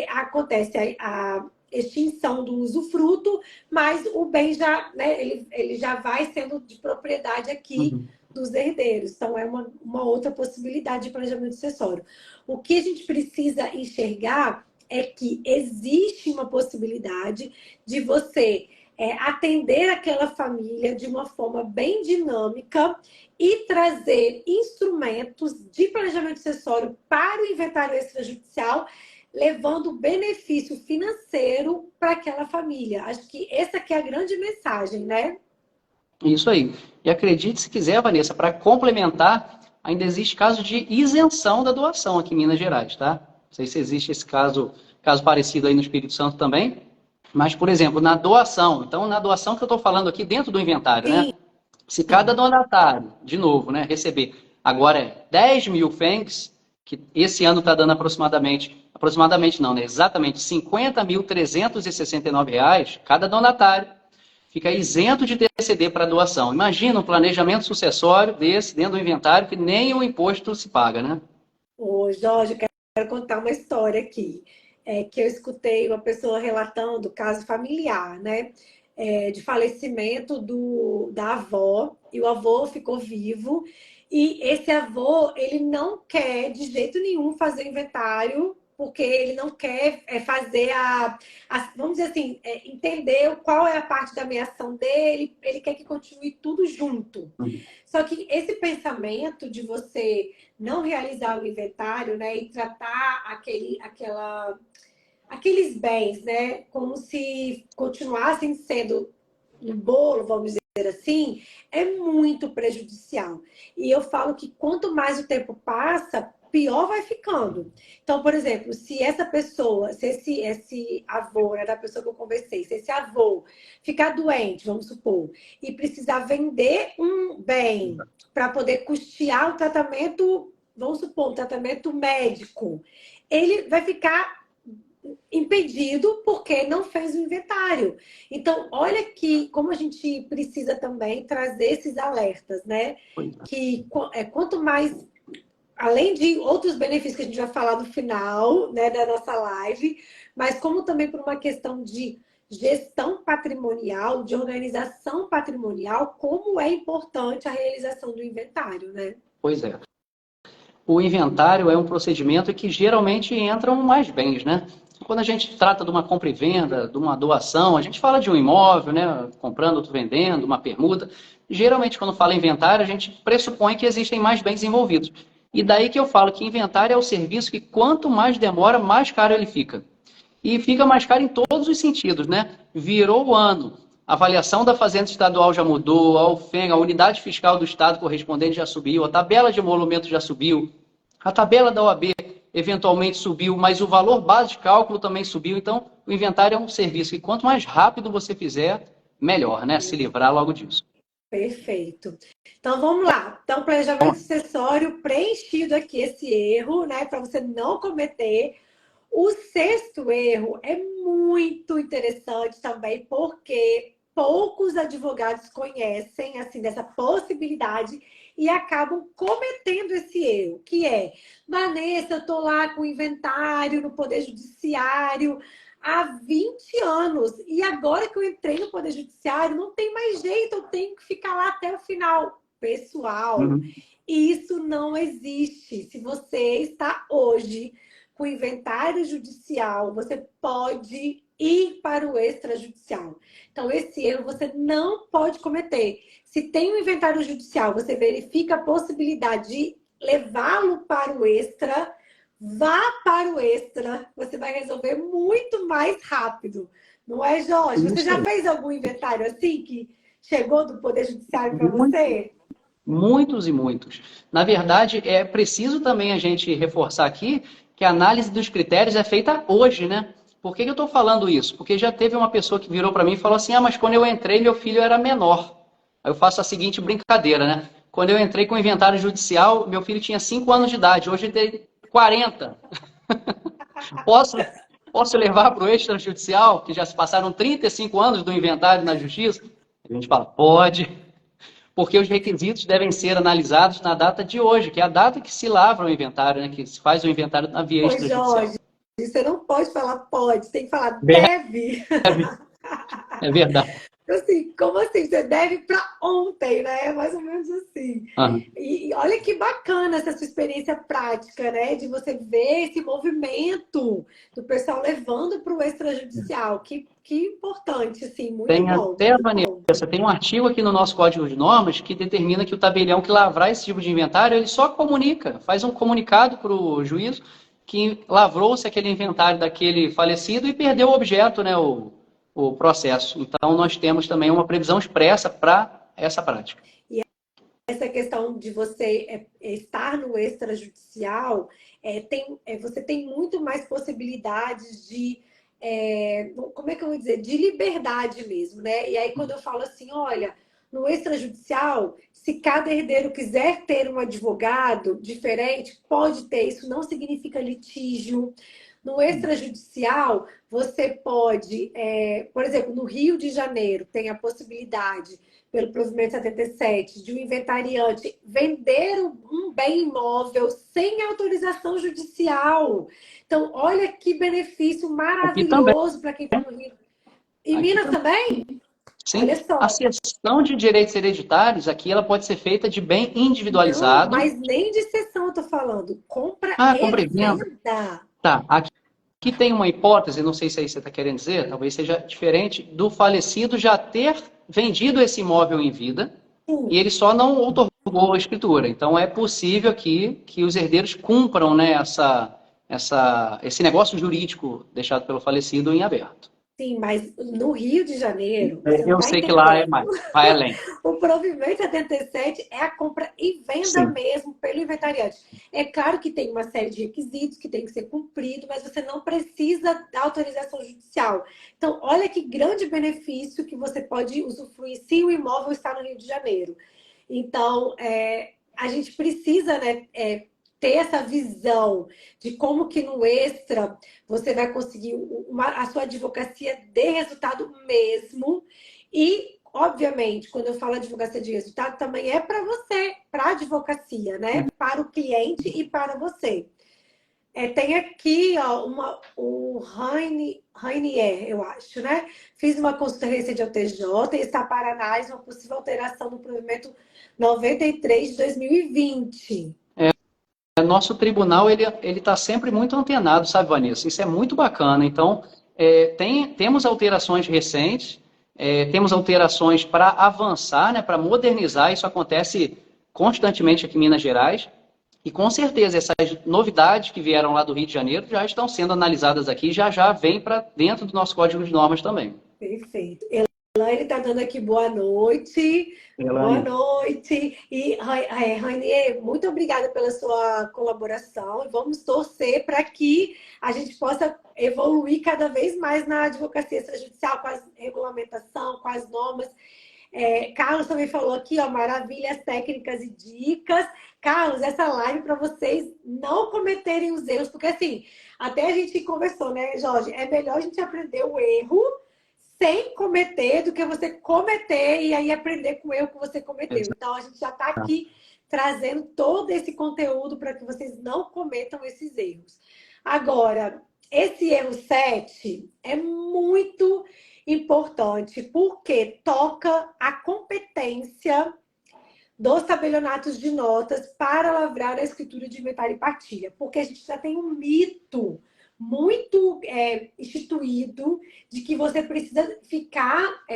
acontece a extinção do usufruto, mas o bem já, né, ele já vai sendo de propriedade aqui dos herdeiros. Então, é uma outra possibilidade de planejamento sucessório. O que a gente precisa enxergar é que existe uma possibilidade de você atender aquela família de uma forma bem dinâmica e trazer instrumentos de planejamento sucessório para o inventário extrajudicial, levando benefício financeiro para aquela família. Acho que essa aqui é a grande mensagem, né? Isso aí. E acredite se quiser, Vanessa, para complementar, ainda existe caso de isenção da doação aqui em Minas Gerais, tá? Não sei se existe esse caso parecido aí no Espírito Santo também. Mas, por exemplo, na doação, então na doação que eu estou falando aqui dentro do inventário, né? Se cada donatário, de novo, né, receber agora 10 mil FENGs, que esse ano está dando aproximadamente não, né? Exatamente R$ 50.369, cada donatário fica isento de TCD para doação. Imagina um planejamento sucessório desse dentro do inventário que nem o imposto se paga, né? Ô, Jorge, eu quero contar uma história aqui. Que eu escutei uma pessoa relatando caso familiar, né? De falecimento da avó, e o avô ficou vivo, e esse avô, ele não quer de jeito nenhum fazer inventário, porque ele não quer fazer vamos dizer assim, entender qual é a parte da meação dele, ele quer que continue tudo junto. Só que esse pensamento de você não realizar o inventário, né, e tratar aqueles bens, né, como se continuassem sendo no bolo, vamos dizer assim, é muito prejudicial. E eu falo que quanto mais o tempo passa, pior vai ficando. Então, por exemplo, se essa pessoa, se esse avô, né, da pessoa que eu conversei, se esse avô ficar doente, vamos supor, e precisar vender um bem para poder custear o tratamento, vamos supor, um tratamento médico, ele vai ficar impedido porque não fez o inventário. Então, olha que como a gente precisa também trazer esses alertas, né? Que quanto mais, além de outros benefícios que a gente vai falar no final, né, da nossa live, mas como também por uma questão de gestão patrimonial, de organização patrimonial, como é importante a realização do inventário, né? Pois é. O inventário é um procedimento que geralmente entram mais bens, né? quando a gente trata de uma compra e venda, de uma doação, a gente fala de um imóvel, né? Comprando, outro vendendo, uma permuta. Geralmente, quando fala inventário, a gente pressupõe que existem mais bens envolvidos. E daí que eu falo que inventário é o serviço que quanto mais demora, mais caro ele fica. E fica mais caro em todos os sentidos, né? Virou o ano, a avaliação da Fazenda Estadual já mudou, a UFEM, a unidade fiscal do Estado correspondente já subiu, a tabela de emolumento já subiu, a tabela da OAB eventualmente subiu, mas o valor base de cálculo também subiu. Então, o inventário é um serviço que quanto mais rápido você fizer, melhor, né? Se livrar logo disso. Perfeito. Então vamos lá. Então, planejamento sucessório preenchido aqui esse erro, né? Para você não cometer. O sexto erro é muito interessante também, porque poucos advogados conhecem assim dessa possibilidade e acabam cometendo esse erro, que é: Vanessa, eu estou lá com o inventário no Poder Judiciário há 20 anos e agora que eu entrei no Poder Judiciário não tem mais jeito, eu tenho que ficar lá até o final. Pessoal, isso não existe. Se você está hoje com inventário judicial, você pode ir para o extrajudicial. Então, esse erro você não pode cometer. Se tem um inventário judicial, você verifica a possibilidade de levá-lo para o extra, vá para o extra, você vai resolver muito mais rápido. Não é, Jorge? Você já fez algum inventário assim que chegou do Poder Judiciário para você? Muitos e muitos. Na verdade, é preciso também a gente reforçar aqui que a análise dos critérios é feita hoje, né? Por que eu estou falando isso? Porque já teve uma pessoa que virou para mim e falou assim: mas quando eu entrei, meu filho era menor. Aí eu faço a seguinte brincadeira, né? Quando eu entrei com o inventário judicial, meu filho tinha 5 anos de idade, hoje ele tem 40. Posso levar para o extrajudicial, que já se passaram 35 anos do inventário na justiça? A gente fala, pode, porque os requisitos devem ser analisados na data de hoje, que é a data que se lavra o inventário, né? Que se faz o inventário na via extrajudicial. Jorge, você não pode falar pode, você tem que falar deve. É verdade. Assim, como assim? Você deve para ontem, né? É mais ou menos assim. E olha que bacana essa sua experiência prática, né? De você ver esse movimento do pessoal levando para o extrajudicial. Que importante, assim, muito Tem bom. Até, Vanessa, tem um artigo aqui no nosso Código de Normas que determina que o tabelião que lavrar esse tipo de inventário, ele só comunica, faz um comunicado para o juiz que lavrou-se aquele inventário daquele falecido e perdeu o objeto, né? O processo. Então, nós temos também uma previsão expressa para essa prática. E essa questão de você estar no extrajudicial, você tem muito mais possibilidades de, como é que eu vou dizer? De liberdade mesmo, né? E aí, quando eu falo assim, olha, no extrajudicial, se cada herdeiro quiser ter um advogado diferente, pode ter. Isso não significa litígio. No extrajudicial, você pode, por exemplo, no Rio de Janeiro, tem a possibilidade, pelo provimento 77, de um inventariante vender um bem imóvel sem autorização judicial. Então, olha que benefício maravilhoso para quem está no Rio. Em Minas também? Sim, olha só. A cessão de direitos hereditários aqui ela pode ser feita de bem individualizado. Não, mas nem de cessão eu estou falando. Compra e venda. Tá, aqui tem uma hipótese, não sei se aí você está querendo dizer, talvez seja diferente, do falecido já ter vendido esse imóvel em vida e ele só não outorgou a escritura. Então é possível aqui que os herdeiros cumpram, né, esse negócio jurídico deixado pelo falecido em aberto. Sim, mas no Rio de Janeiro... Eu sei que lá é mais, vai além. O provimento 77 é a compra e venda mesmo pelo inventariante. É claro que tem uma série de requisitos que tem que ser cumprido, mas você não precisa da autorização judicial. Então, olha que grande benefício que você pode usufruir se o imóvel está no Rio de Janeiro. Então, a gente precisa, né, ter essa visão de como que no extra você vai conseguir a sua advocacia dê resultado mesmo. E, obviamente, quando eu falo advocacia de resultado, também é para você, para a advocacia, né? Para o cliente e para você. Tem aqui, ó, o Rainier, eu acho, né? Fiz uma consultoria de OTJ e está para análise uma possível alteração no provimento 93 de 2020. nosso tribunal ele está sempre muito antenado, sabe, Vanessa? Isso é muito bacana. Então, temos alterações recentes, temos alterações para avançar, né, para modernizar. Isso acontece constantemente aqui em Minas Gerais. E com certeza essas novidades que vieram lá do Rio de Janeiro já estão sendo analisadas aqui, já vêm para dentro do nosso Código de Normas também. Perfeito. Elaine está dando aqui boa noite. Boa Elaine. noite. E, Rainier, muito obrigada pela sua colaboração. Vamos torcer para que a gente possa evoluir cada vez mais na advocacia extrajudicial, com a regulamentação, com as normas. Carlos também falou aqui, ó, maravilhas, técnicas e dicas. Carlos, essa live para vocês não cometerem os erros, porque assim, até a gente conversou, né, Jorge? É melhor a gente aprender o erro sem cometer do que você cometer e aí aprender com o erro que você cometeu. Então, a gente já está aqui trazendo todo esse conteúdo para que vocês não cometam esses erros. Agora, esse erro 7 é muito importante porque toca a competência dos tabelionatos de notas para lavrar a escritura de inventário e partilha. Porque a gente já tem um mito muito instituído de que você precisa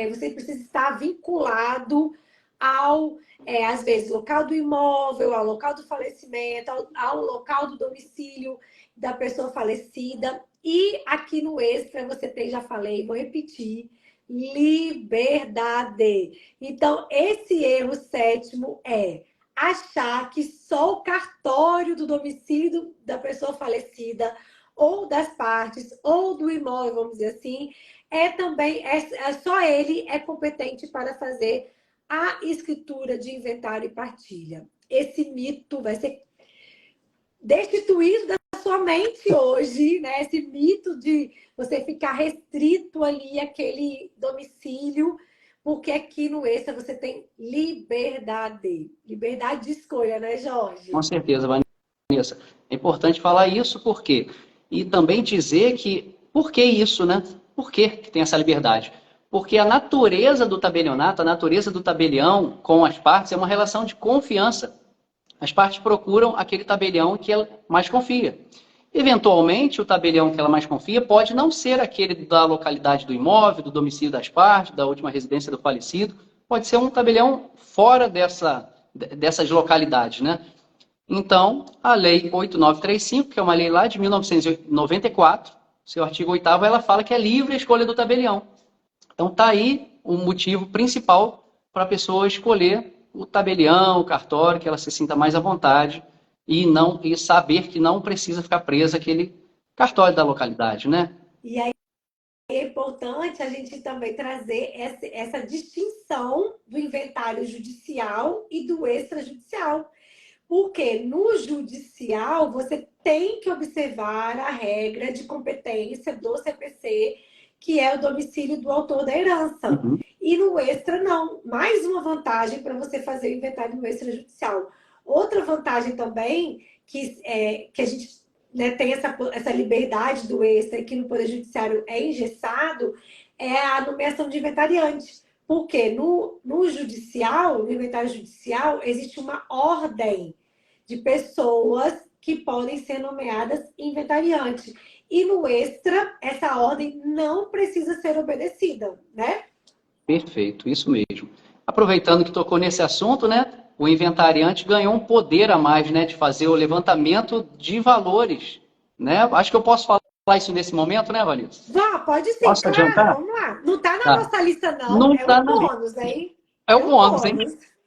você precisa estar vinculado ao, às vezes, local do imóvel, ao local do falecimento, ao local do domicílio da pessoa falecida. E aqui no Extra você tem, já falei, vou repetir, liberdade. Então, esse erro 7º é achar que só o cartório do domicílio da pessoa falecida ou das partes, ou do imóvel, vamos dizer assim, só ele é competente para fazer a escritura de inventário e partilha. Esse mito vai ser destituído da sua mente hoje, né? Esse mito de você ficar restrito ali àquele domicílio, porque aqui no Extra você tem liberdade. Liberdade de escolha, né, Jorge? Com certeza, Vanessa. É importante falar isso porque e também dizer que por que isso, né? Por que tem essa liberdade? Porque a natureza do tabelionato, a natureza do tabelião com as partes é uma relação de confiança. As partes procuram aquele tabelião que ela mais confia. Eventualmente, o tabelião que ela mais confia pode não ser aquele da localidade do imóvel, do domicílio das partes, da última residência do falecido. Pode ser um tabelião fora dessas localidades, né? Então, a Lei 8935, que é uma lei lá de 1994, seu artigo 8º, ela fala que é livre a escolha do tabelião. Então, está aí o motivo principal para a pessoa escolher o tabelião, o cartório, que ela se sinta mais à vontade e saber que não precisa ficar presa àquele cartório da localidade, né? E aí é importante a gente também trazer essa distinção do inventário judicial e do extrajudicial. Porque no judicial você tem que observar a regra de competência do CPC, que é o domicílio do autor da herança. Uhum. E no extra, não. Mais uma vantagem para você fazer o inventário no extrajudicial. Outra vantagem também, que a gente, né, tem essa liberdade do extra, que no Poder Judiciário é engessado, é a nomeação de inventariante. Porque no judicial, no inventário judicial, existe uma ordem de pessoas que podem ser nomeadas inventariante. E no extra, essa ordem não precisa ser obedecida, né? Perfeito, isso mesmo. Aproveitando que tocou nesse assunto, né? O inventariante ganhou um poder a mais, né? De fazer o levantamento de valores, né? Acho que eu posso falar isso nesse momento, né, Vanessa? Vá, pode sim, Posso claro, adiantar? vamos lá. Não tá na Tá. nossa lista, não. Não É tá um na lista. bônus, hein? É o bônus, hein?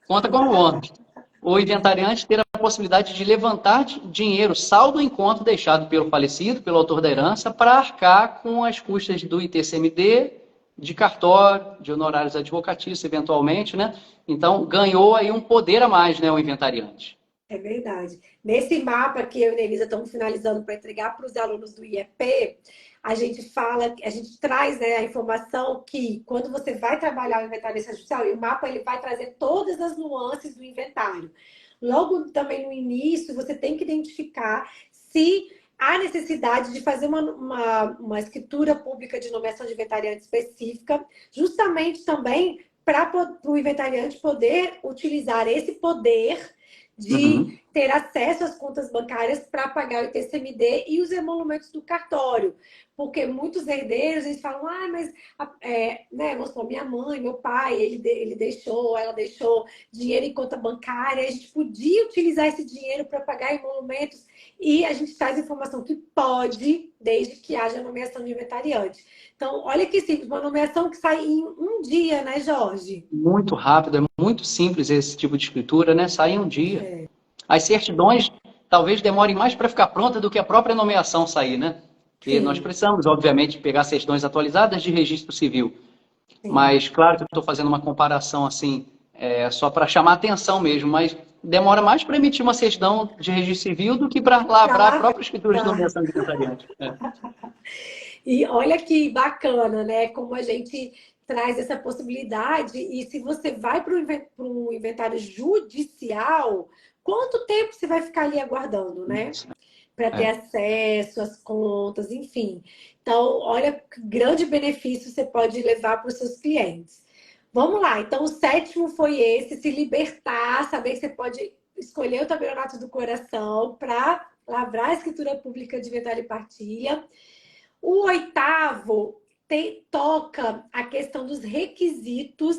Conta como bônus. O inventariante terá a possibilidade de levantar dinheiro, saldo em conta deixado pelo falecido, pelo autor da herança, para arcar com as custas do ITCMD, de cartório, de honorários advocatícios, eventualmente, né? Então, ganhou aí um poder a mais, né, o inventariante. É verdade. Nesse mapa que eu e a Elisa estamos finalizando para entregar para os alunos do IEP, a gente traz, né, a informação que quando você vai trabalhar o inventário extrajudicial, e o mapa ele vai trazer todas as nuances do inventário. Logo também no início, você tem que identificar se há necessidade de fazer uma escritura pública de nomeação de inventariante específica, justamente também para o inventariante poder utilizar esse poder de ter acesso às contas bancárias para pagar o ITCMD e os emolumentos do cartório. Porque muitos herdeiros, eles falam, mas né, vamos supor, minha mãe, meu pai, ela deixou dinheiro em conta bancária, a gente podia utilizar esse dinheiro para pagar emolumentos, e a gente traz informação que pode, desde que haja nomeação de inventariante. Então, olha que simples, uma nomeação que sai em um dia, né, Jorge? Muito rápido, é muito simples esse tipo de escritura, né? Sai em um dia. É. As certidões talvez demorem mais para ficar pronta do que a própria nomeação sair, né? Porque nós precisamos, obviamente, pegar certidões atualizadas de registro civil. Sim. Mas, claro que eu estou fazendo uma comparação assim, só para chamar atenção mesmo, mas demora mais para emitir uma certidão de registro civil do que para lavrar a própria escritura de nomeação de inventariante. E olha que bacana, né? Como a gente traz essa possibilidade. E se você vai para um inventário judicial, quanto tempo você vai ficar ali aguardando, né? Para ter acesso às contas, enfim. Então, olha que grande benefício você pode levar para os seus clientes. Vamos lá. Então, o 7º foi esse, se libertar, saber que você pode escolher o tabelionato do coração para lavrar a escritura pública de inventário e partilha. O 8º toca a questão dos requisitos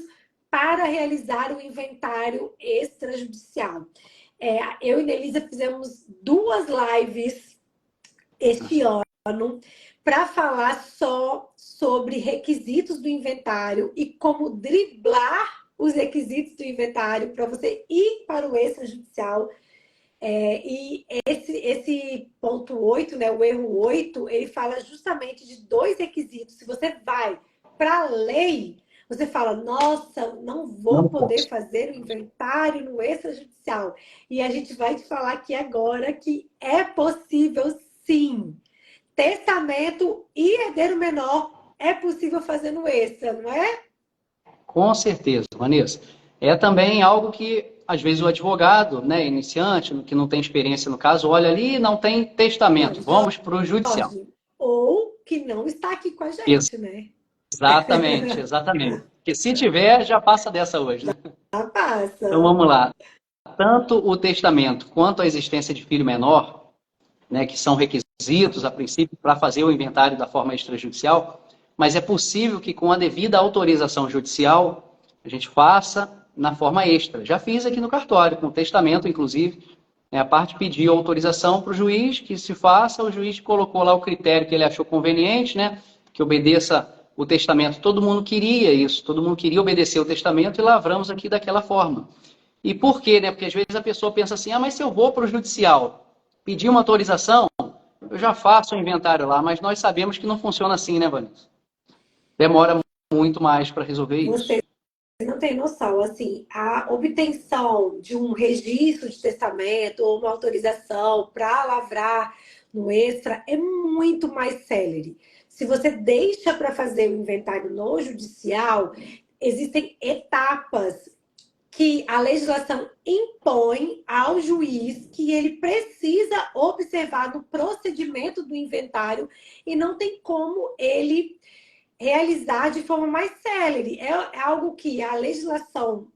para realizar o inventário extrajudicial. Eu e Nelisa fizemos 2 lives este ano para falar só sobre requisitos do inventário e como driblar os requisitos do inventário para você ir para o extrajudicial. E esse ponto 8, né, o erro 8, ele fala justamente de 2 requisitos. Se você vai para a lei, você fala, nossa, não vou poder fazer o inventário no extrajudicial. E a gente vai te falar aqui agora que é possível sim. Testamento e herdeiro menor é possível fazer no extra, não é? Com certeza, Vanessa. É também algo que, às vezes, o advogado, né, iniciante, que não tem experiência no caso, olha ali e não tem testamento. Vamos para o judicial. Ou que não está aqui com a gente, né? Exatamente, exatamente. Porque se tiver, já passa dessa hoje, né? Já passa. Então, vamos lá. Tanto o testamento quanto a existência de filho menor, né, que são requisitos, a princípio, para fazer o inventário da forma extrajudicial, mas é possível que, com a devida autorização judicial, a gente faça na forma extra. Já fiz aqui no cartório, com o testamento, inclusive, a parte pediu autorização para o juiz que se faça, o juiz colocou lá o critério que ele achou conveniente, né, que obedeça o testamento. Todo mundo queria isso, todo mundo queria obedecer o testamento e lavramos aqui daquela forma. E por quê? Né? Porque às vezes a pessoa pensa assim, mas se eu vou para o judicial pedir uma autorização, eu já faço o inventário lá, mas nós sabemos que não funciona assim, né, Vanessa? Demora muito mais para resolver isso. Você não tem noção, assim, a obtenção de um registro de testamento ou uma autorização para lavrar no extra é muito mais célere. Se você deixa para fazer o inventário no judicial, existem etapas que a legislação impõe ao juiz que ele precisa observar no procedimento do inventário e não tem como ele realizar de forma mais célere. É algo que a legislação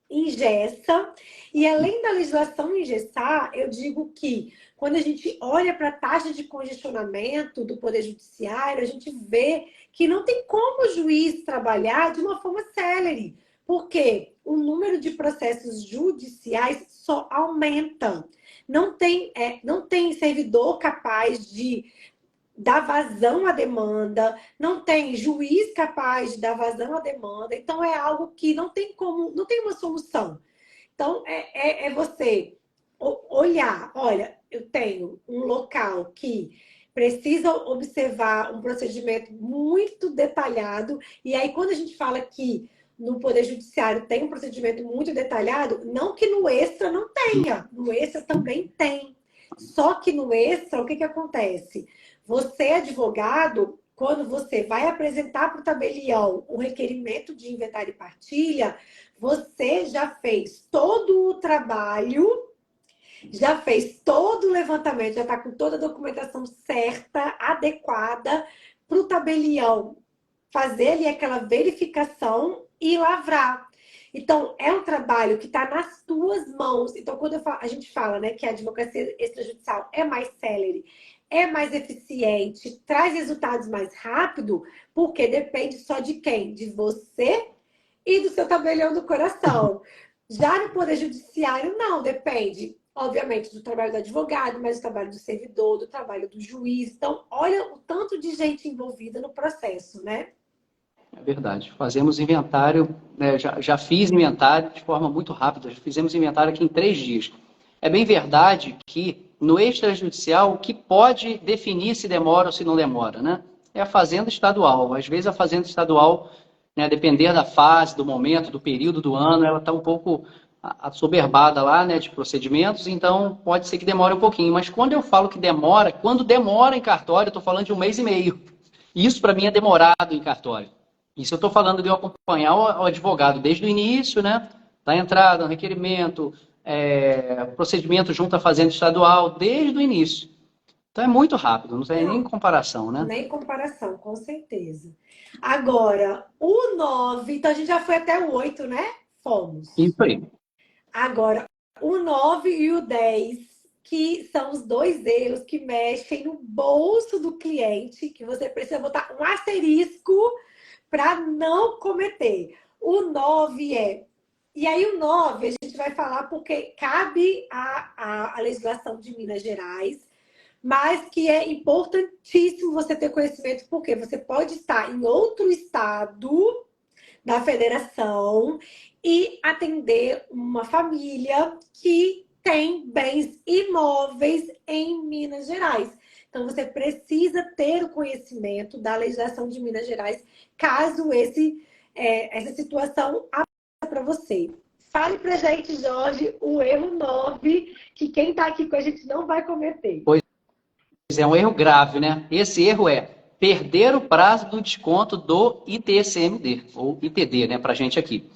engessa, e além da legislação engessar, eu digo que quando a gente olha para a taxa de congestionamento do Poder Judiciário, a gente vê que não tem como o juiz trabalhar de uma forma célere, porque o número de processos judiciais só aumenta. Não tem servidor capaz de dar vazão à demanda, não tem juiz capaz de dar vazão à demanda, então é algo que não tem como, não tem uma solução. Então, é você olhar, olha, eu tenho um local que precisa observar um procedimento muito detalhado, e aí quando a gente fala que no Poder Judiciário tem um procedimento muito detalhado, não que no extra não tenha, no extra também tem. Só que no extra, o que acontece? Você, advogado, quando você vai apresentar para o tabelião o requerimento de inventário e partilha, você já fez todo o trabalho, já fez todo o levantamento, já está com toda a documentação certa, adequada, para o tabelião fazer ali aquela verificação e lavrar. Então, é um trabalho que está nas tuas mãos. Então, quando a gente fala, né, que a advocacia extrajudicial é mais célere, é mais eficiente, traz resultados mais rápido, porque depende só de quem? De você e do seu tabelião do coração. Já no Poder Judiciário, não, depende, obviamente, do trabalho do advogado, mas do trabalho do servidor, do trabalho do juiz. Então, olha o tanto de gente envolvida no processo, né? É verdade. Fazemos inventário, né, já fiz inventário de forma muito rápida, já fizemos inventário aqui em 3 dias. É bem verdade que no extrajudicial, o que pode definir se demora ou se não demora, né? É a fazenda estadual. Às vezes a fazenda estadual, né, depender da fase, do momento, do período do ano, ela está um pouco assoberbada lá, né, de procedimentos, então pode ser que demore um pouquinho. Mas quando eu falo que demora, quando demora em cartório, eu estou falando de 1 mês e meio. Isso para mim é demorado em cartório. Isso eu estou falando de eu acompanhar o advogado desde o início, né? Da entrada, no requerimento, procedimento junto à Fazenda Estadual, desde o início. Então é muito rápido, não tem nem comparação, né? Nem comparação, com certeza. Agora, o 9, então a gente já foi até o 8, né? Fomos. Isso aí. Agora, o 9 e o 10, que são os dois erros que mexem no bolso do cliente, que você precisa botar um asterisco para não cometer. O 9 é... E aí o 9 a gente vai falar porque cabe a legislação de Minas Gerais, mas que é importantíssimo você ter conhecimento, porque você pode estar em outro estado da federação e atender uma família que tem bens imóveis em Minas Gerais. Então, você precisa ter o conhecimento da legislação de Minas Gerais, caso essa situação apareça para você. Fale pra gente, Jorge, o erro 9, que quem está aqui com a gente não vai cometer. Pois é, um erro grave, né? Esse erro é perder o prazo do desconto do ITCMD, ou ITD, né, pra gente aqui.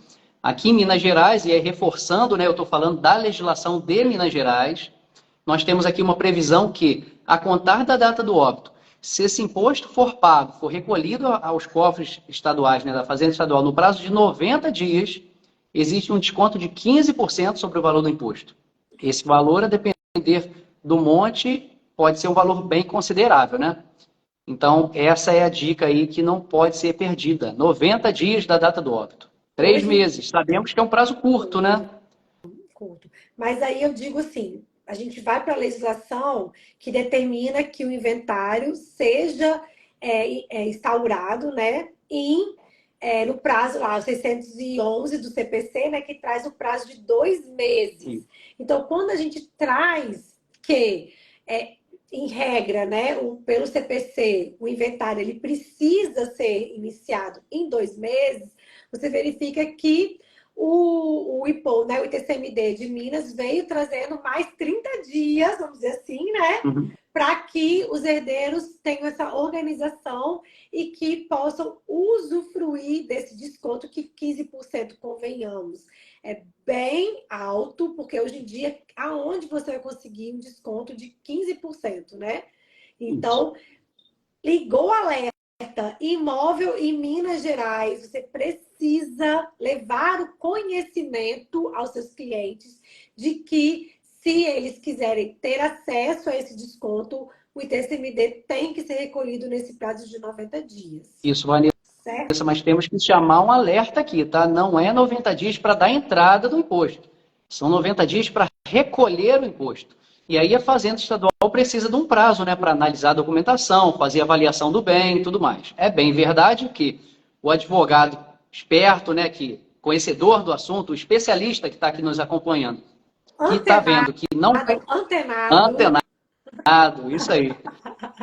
Aqui em Minas Gerais, e aí reforçando, né, eu estou falando da legislação de Minas Gerais, nós temos aqui uma previsão que, a contar da data do óbito, se esse imposto for pago, for recolhido aos cofres estaduais, né, da Fazenda Estadual, no prazo de 90 dias, existe um desconto de 15% sobre o valor do imposto. Esse valor, a depender do monte, pode ser um valor bem considerável, né? Então, essa é a dica aí que não pode ser perdida. 90 dias da data do óbito. 3 meses. Sabemos que é um prazo curto, né? Curto. Mas aí eu digo assim, a gente vai para a legislação que determina que o inventário seja instaurado, né, no prazo lá, 611 do CPC, né, que traz o prazo de 2 meses. Sim. Então, quando a gente traz que, em regra, né, pelo CPC, o inventário ele precisa ser iniciado em 2 meses, você verifica que o IPO, né, o ITCMD de Minas veio trazendo mais 30 dias, vamos dizer assim, né? Uhum. Para que os herdeiros tenham essa organização e que possam usufruir desse desconto que 15%, convenhamos, é bem alto, porque hoje em dia, aonde você vai conseguir um desconto de 15%, né? Então, ligou o alerta, imóvel em Minas Gerais, você precisa levar o conhecimento aos seus clientes de que, se eles quiserem ter acesso a esse desconto, o ITCMD tem que ser recolhido nesse prazo de 90 dias. Isso, Vanessa. Certo? Mas temos que chamar um alerta aqui, tá? Não é 90 dias para dar entrada do imposto. São 90 dias para recolher o imposto. E aí a Fazenda Estadual precisa de um prazo, né, para analisar a documentação, fazer a avaliação do bem e tudo mais. É bem verdade que o advogado esperto, né, que conhecedor do assunto, o especialista que está aqui nos acompanhando, que está vendo que não tem... Antenado, isso aí,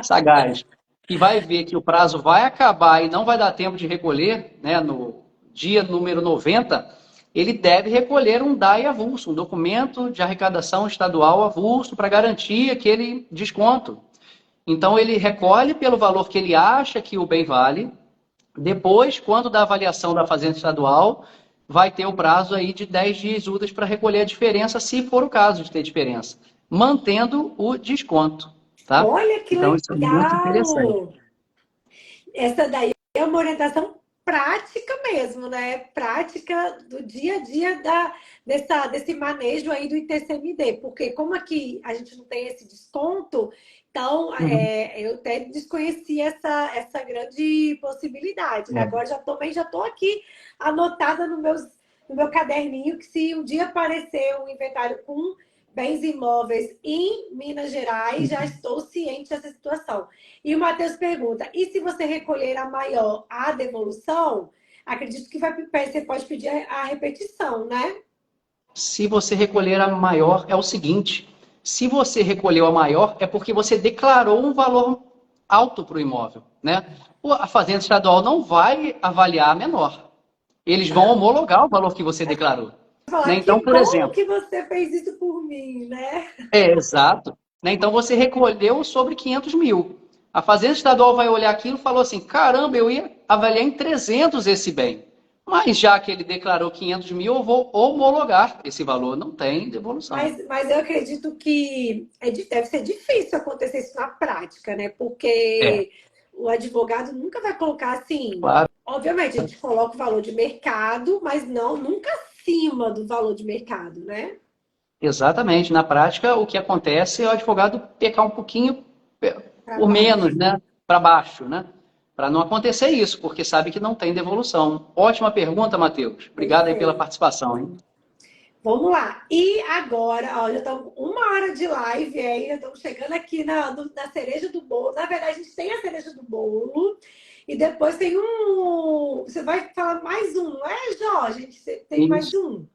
sagaz. E vai ver que o prazo vai acabar e não vai dar tempo de recolher, né, no dia número 90, ele deve recolher um DAI avulso, um documento de arrecadação estadual avulso, para garantir aquele desconto. Então, ele recolhe pelo valor que ele acha que o bem vale. Depois, quando da avaliação da Fazenda Estadual, vai ter o prazo aí de 10 dias úteis para recolher a diferença, se for o caso de ter diferença, mantendo o desconto. Tá? Olha que então, legal! Isso é muito interessante. Essa daí é uma orientação prática mesmo, né? Prática do dia a dia desse manejo aí do ITCMD, porque como aqui a gente não tem esse desconto, então Uhum. eu até desconheci essa grande possibilidade, né? É. Agora também já estou aqui anotada no meu caderninho que se um dia aparecer um inventário com bens imóveis em Minas Gerais, já estou ciente dessa situação. E o Matheus pergunta: e se você recolher a maior, a devolução? Acredito que você pode pedir a repetição, né? Se você recolher a maior, é o seguinte: se você recolheu a maior, é porque você declarou um valor alto para o imóvel, né? A Fazenda Estadual não vai avaliar a menor. Eles vão homologar o valor que você declarou. Né? Falar Então, que por bom exemplo, que você fez isso por mim, né? exato. Né? Então, você recolheu sobre 500 mil. A Fazenda Estadual vai olhar aquilo e falou assim: caramba, eu ia avaliar em 300 esse bem. Mas já que ele declarou 500 mil, eu vou homologar esse valor. Não tem devolução. Mas eu acredito que deve ser difícil acontecer isso na prática, né? É, Porque o advogado nunca vai colocar assim. claro. Obviamente, a gente coloca o valor de mercado, mas não nunca acima do valor de mercado, né? Exatamente. Na prática, o que acontece é o advogado pecar um pouquinho Para por baixo. menos, né? Para baixo, né? Para não acontecer isso, porque sabe que não tem devolução. Ótima pergunta, Matheus. Obrigado aí pela Perfeito. participação, hein? Vamos lá. E agora, ó, já estamos 1 hora de live aí, já estamos chegando aqui na cereja do bolo. Na verdade, a gente tem a cereja do bolo e depois tem um. Você vai falar mais um, não é, Jó? A gente tem mais Isso, um.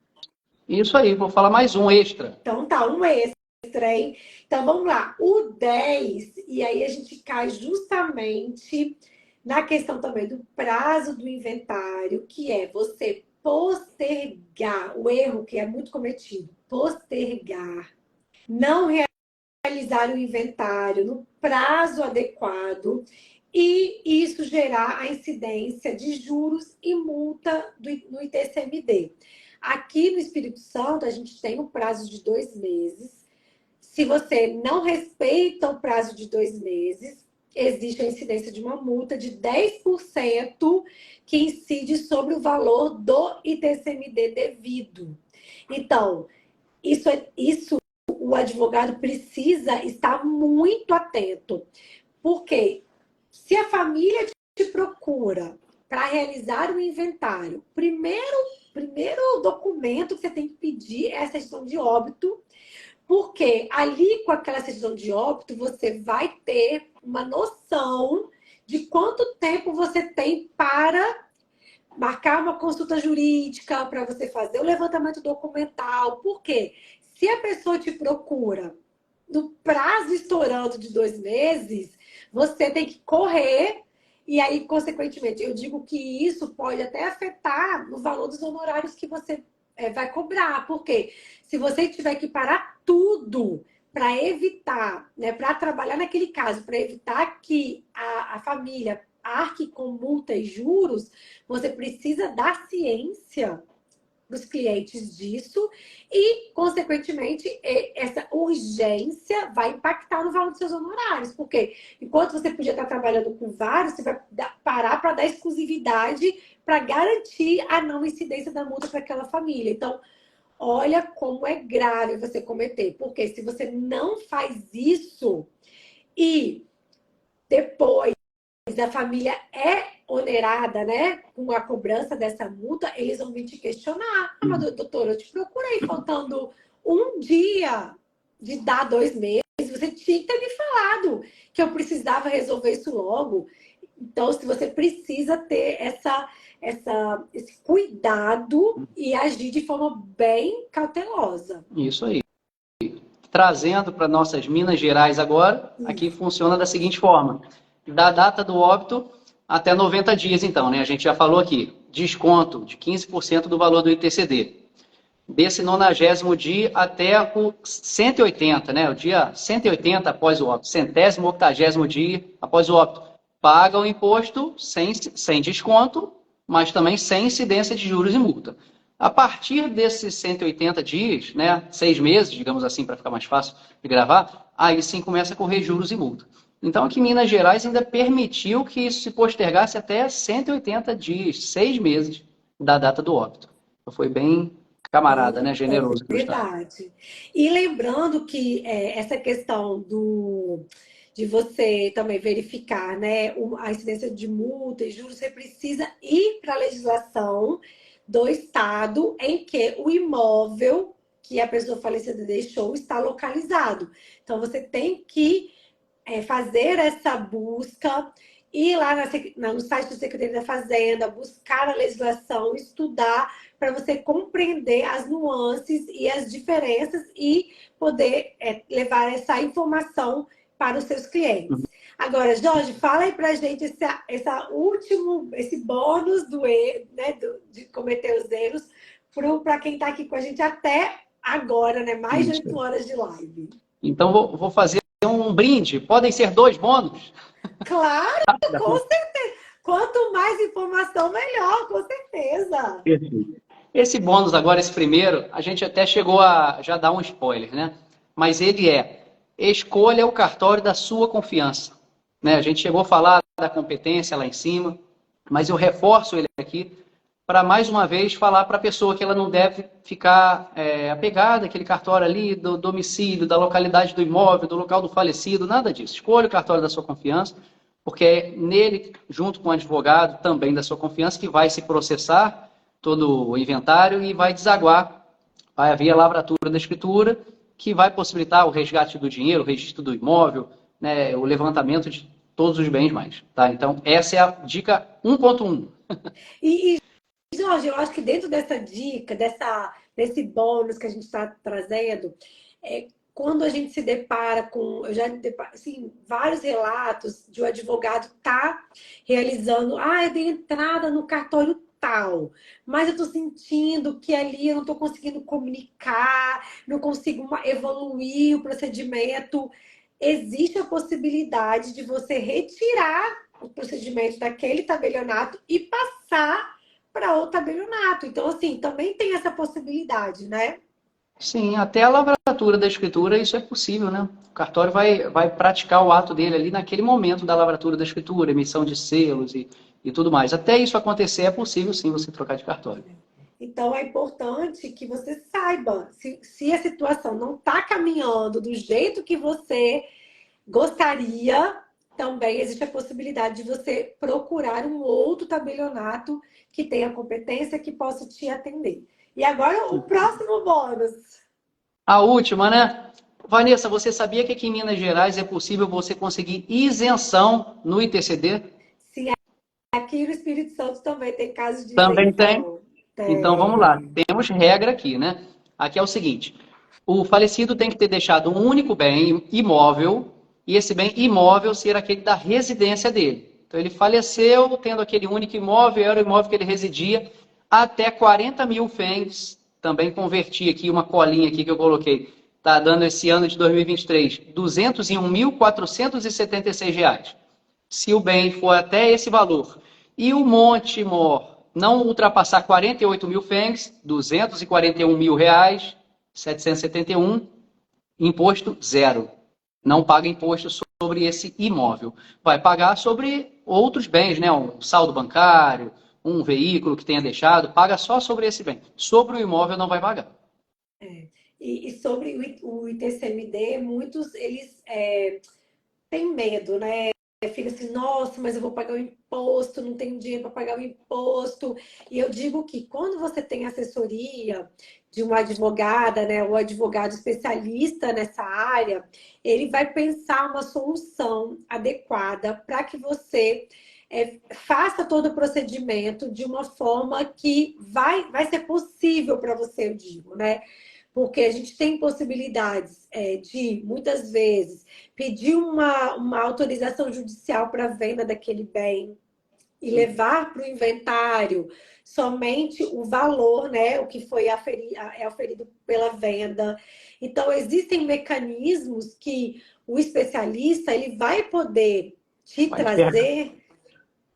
isso aí, vou falar mais um extra. Então tá, um extra, hein? Então vamos lá. O 10 e aí a gente cai justamente na questão também do prazo do inventário, que é você postergar, o erro que é muito cometido, postergar, não realizar o inventário no prazo adequado e isso gerar a incidência de juros e multa no ITCMD. Aqui no Espírito Santo, a gente tem um prazo de 2 meses. Se você não respeita o prazo de 2 meses, existe a incidência de uma multa de 10% que incide sobre o valor do ITCMD devido. Então, isso o advogado precisa estar muito atento, porque se a família te procura para realizar o inventário, primeiro documento que você tem que pedir é a certidão de óbito, porque ali com aquela certidão de óbito você vai ter uma noção de quanto tempo você tem para marcar uma consulta jurídica, para você fazer o levantamento documental. Por quê? Se a pessoa te procura no prazo estourando de 2 meses, você tem que correr. E aí, consequentemente, eu digo que isso pode até afetar no valor dos honorários que você vai cobrar. Porque se você tiver que parar tudo para evitar, né, para trabalhar naquele caso, para evitar que a família arque com multa e juros, você precisa dar ciência dos clientes disso e, consequentemente, essa urgência vai impactar no valor dos seus honorários, porque enquanto você podia estar trabalhando com vários, você vai parar para dar exclusividade para garantir a não incidência da multa para aquela família. Então, olha como é grave você cometer, porque se você não faz isso e depois a família é onerada, né, com a cobrança dessa multa, eles vão vir te questionar. Ah, mas doutora, eu te procurei faltando um dia de dar 2 meses, você tinha que ter me falado que eu precisava resolver isso logo. Então, se você precisa ter esse cuidado e agir de forma bem cautelosa. Isso aí. Trazendo para nossas Minas Gerais agora, aqui Isso. funciona da seguinte forma: da data do óbito até 90 dias, então, né? A gente já falou aqui, desconto de 15% do valor do ITCD. Desse 90º dia até o 180, né? O dia 180 após o óbito, 180º dia após o óbito. Paga o imposto sem desconto, mas também sem incidência de juros e multa. A partir desses 180 dias, né, 6 meses, digamos assim, para ficar mais fácil de gravar, aí sim começa a correr juros e multa. Então, aqui em Minas Gerais ainda permitiu que isso se postergasse até 180 dias, 6 meses da data do óbito. Então, foi bem camarada, né? É Generoso do Estado. verdade. E lembrando que essa questão de você também verificar, né, a incidência de multa e juros, você precisa ir para a legislação do estado em que o imóvel que a pessoa falecida deixou está localizado. Então, você tem que fazer essa busca, ir lá no site da Secretaria da Fazenda, buscar a legislação, estudar, para você compreender as nuances e as diferenças e poder levar essa informação para os seus clientes. Agora, Jorge, fala aí pra gente esse bônus né, de cometer os erros para quem está aqui com a gente até agora, né? Mais de 8 Isso. horas de live. Então, vou fazer um brinde. Podem ser 2 bônus? Claro, com certeza. Quanto mais informação, melhor, com certeza. Esse bônus agora, esse primeiro, a gente até chegou a já dar um spoiler, né? Mas ele escolha o cartório da sua confiança. Né? A gente chegou a falar da competência lá em cima, mas eu reforço ele aqui para, mais uma vez, falar para a pessoa que ela não deve ficar apegada àquele cartório ali do domicílio, da localidade do imóvel, do local do falecido, nada disso. Escolha o cartório da sua confiança, porque é nele, junto com o advogado também da sua confiança, que vai se processar todo o inventário e vai desaguar, vai haver a lavratura da escritura, que vai possibilitar o resgate do dinheiro, o registro do imóvel, né, o levantamento de todos os bens mais. Tá? Então, essa é a dica 1.1. E, Jorge, eu acho que dentro dessa dica, desse bônus que a gente está trazendo, quando a gente se depara com, eu já assim, vários relatos de um advogado tá realizando, eu dei entrada no cartório tal, mas eu tô sentindo que ali eu não tô conseguindo comunicar, não consigo evoluir o procedimento. Existe a possibilidade de você retirar o procedimento daquele tabelionato e passar para outro tabelionato. Então, assim, também tem essa possibilidade, né? Sim, até a lavratura da escritura isso é possível, né? O cartório vai praticar o ato dele ali naquele momento da lavratura da escritura, emissão de selos e tudo mais. Até isso acontecer é possível sim você trocar de cartório. Então é importante que você saiba se a situação não está caminhando do jeito que você gostaria, também existe a possibilidade de você procurar um outro tabelionato que tenha competência que possa te atender. E agora o próximo bônus. A última, né? Vanessa, você sabia que aqui em Minas Gerais é possível você conseguir isenção no ITCD? Sim, aqui no Espírito Santo também tem casos de Também tem. isenção. Então vamos Tem. lá. Temos regra aqui, né? Aqui é o seguinte: o falecido tem que ter deixado um único bem imóvel e esse bem imóvel ser aquele da residência dele. Então ele faleceu tendo aquele único imóvel, era o imóvel que ele residia, até 40 mil FENs. Também converti aqui uma colinha aqui que eu coloquei. Está dando esse ano de 2023 R$ 201.476. Se o bem for até esse valor e o monte mor não ultrapassar 48 mil FENGs, R$ 241.771, imposto zero. Não paga imposto sobre esse imóvel. Vai pagar sobre outros bens, né? Um saldo bancário, um veículo que tenha deixado, paga só sobre esse bem. Sobre o imóvel não vai pagar. E sobre o ITCMD, muitos eles têm medo, né? Fica assim, nossa, mas eu vou pagar o imposto, não tenho dinheiro para pagar o imposto. E eu digo que quando você tem assessoria de uma advogada, né, ou advogado especialista nessa área, ele vai pensar uma solução adequada para que você faça todo o procedimento de uma forma que vai ser possível para você, eu digo, né? Porque a gente tem possibilidades de, muitas vezes, pedir uma autorização judicial para a venda daquele bem e levar para o inventário somente o valor, né, o que foi aferido pela venda. Então, existem mecanismos que o especialista ele vai poder te trazer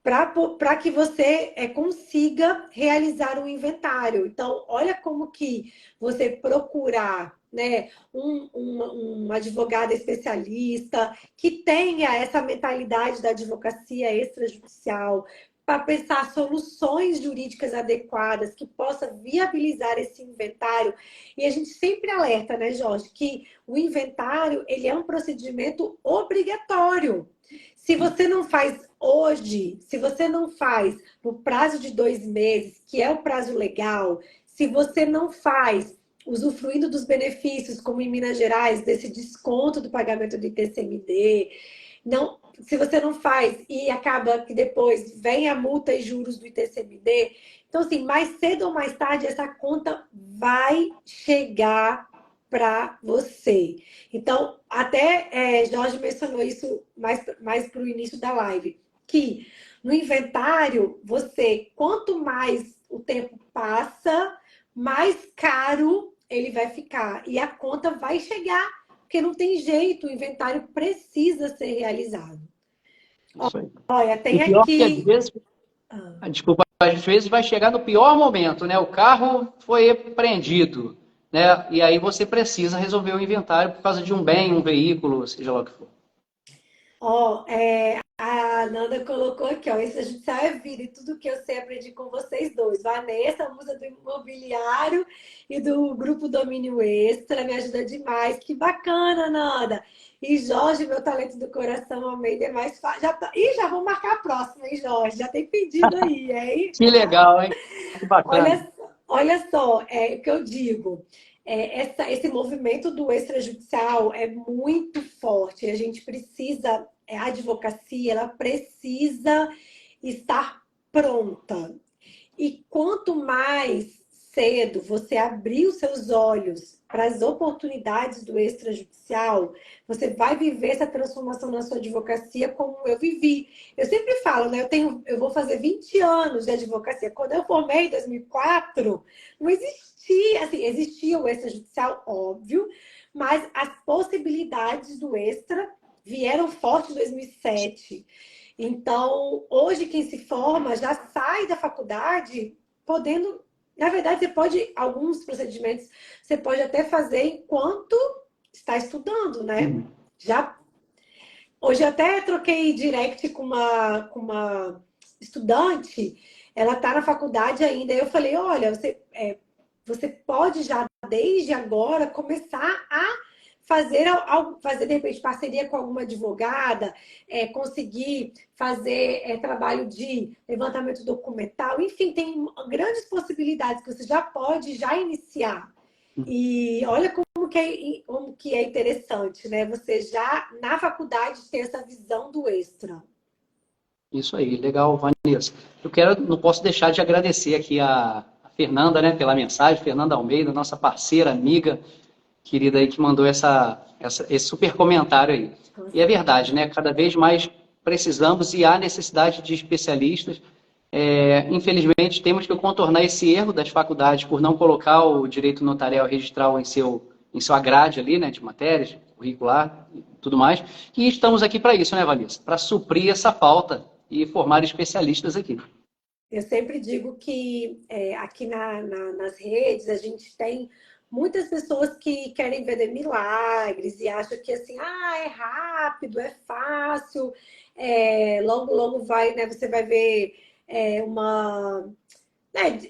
para que você consiga realizar um inventário. Então, olha como que você procurar né, uma advogada especialista, que tenha essa mentalidade da advocacia extrajudicial, para pensar soluções jurídicas adequadas que possa viabilizar esse inventário. E a gente sempre alerta, né, Jorge, que o inventário ele é um procedimento obrigatório. Se você não faz hoje, se você não faz no prazo de 2 meses, que é o prazo legal, se você não faz usufruindo dos benefícios, como em Minas Gerais, desse desconto do pagamento do ITCMD, não, se você não faz e acaba que depois vem a multa e juros do ITCMD, então assim, mais cedo ou mais tarde essa conta vai chegar para você. Então, até Jorge mencionou isso mais para o início da live, que no inventário, você, quanto mais o tempo passa, mais caro ele vai ficar. E a conta vai chegar, porque não tem jeito, o inventário precisa ser realizado. Isso aí. Olha, E tem pior que às aqui. vezes, desculpa, às vezes vai chegar no pior momento, né? O carro foi apreendido, né? E aí você precisa resolver o inventário por causa de um bem, um veículo, seja lá o que for. Ó, a Nanda colocou aqui, ó, esse judicial é vida e tudo que eu sei aprendi com vocês dois. Vanessa, musa do imobiliário e do grupo Domínio Extra, me ajuda demais. Que bacana, Nanda. E Jorge, meu talento do coração, Almeida, é mais fácil. Já vou marcar a próxima, hein, Jorge? Já tem pedido aí, hein? Que legal, hein? Que bacana. Olha só, o que eu digo. Esse movimento do extrajudicial é muito forte. A gente precisa, a advocacia, ela precisa estar pronta. E quanto mais cedo você abrir os seus olhos para as oportunidades do extrajudicial, você vai viver essa transformação na sua advocacia como eu vivi. Eu sempre falo, né? Eu vou fazer 20 anos de advocacia. Quando eu formei em 2004, não existia, assim, existia o extrajudicial, óbvio, mas as possibilidades do extra vieram forte em 2007. Então, hoje quem se forma já sai da faculdade podendo, na verdade, você pode, alguns procedimentos, você pode até fazer enquanto está estudando, né? Já, hoje eu até troquei direct com uma estudante, ela está na faculdade ainda, e eu falei, olha, você pode já, desde agora, começar a fazer de repente parceria com alguma advogada, conseguir fazer trabalho de levantamento documental, enfim, tem grandes possibilidades que você já pode já iniciar. E olha como que é interessante, né? Você já na faculdade ter essa visão do extra. Isso aí, legal, Vanessa. Não posso deixar de agradecer aqui a Fernanda, né, pela mensagem, Fernanda Almeida, nossa parceira, amiga, querida aí, que mandou esse super comentário aí. E é verdade, né? Cada vez mais precisamos e há necessidade de especialistas. Infelizmente, temos que contornar esse erro das faculdades por não colocar o direito notarial registral em sua grade ali, né, de matérias, curricular e tudo mais. E estamos aqui para isso, né, Vanessa? Para suprir essa falta e formar especialistas aqui. Eu sempre digo que aqui nas redes a gente tem muitas pessoas que querem vender milagres e acham que assim, é rápido, é fácil, logo, logo vai, né? Você vai ver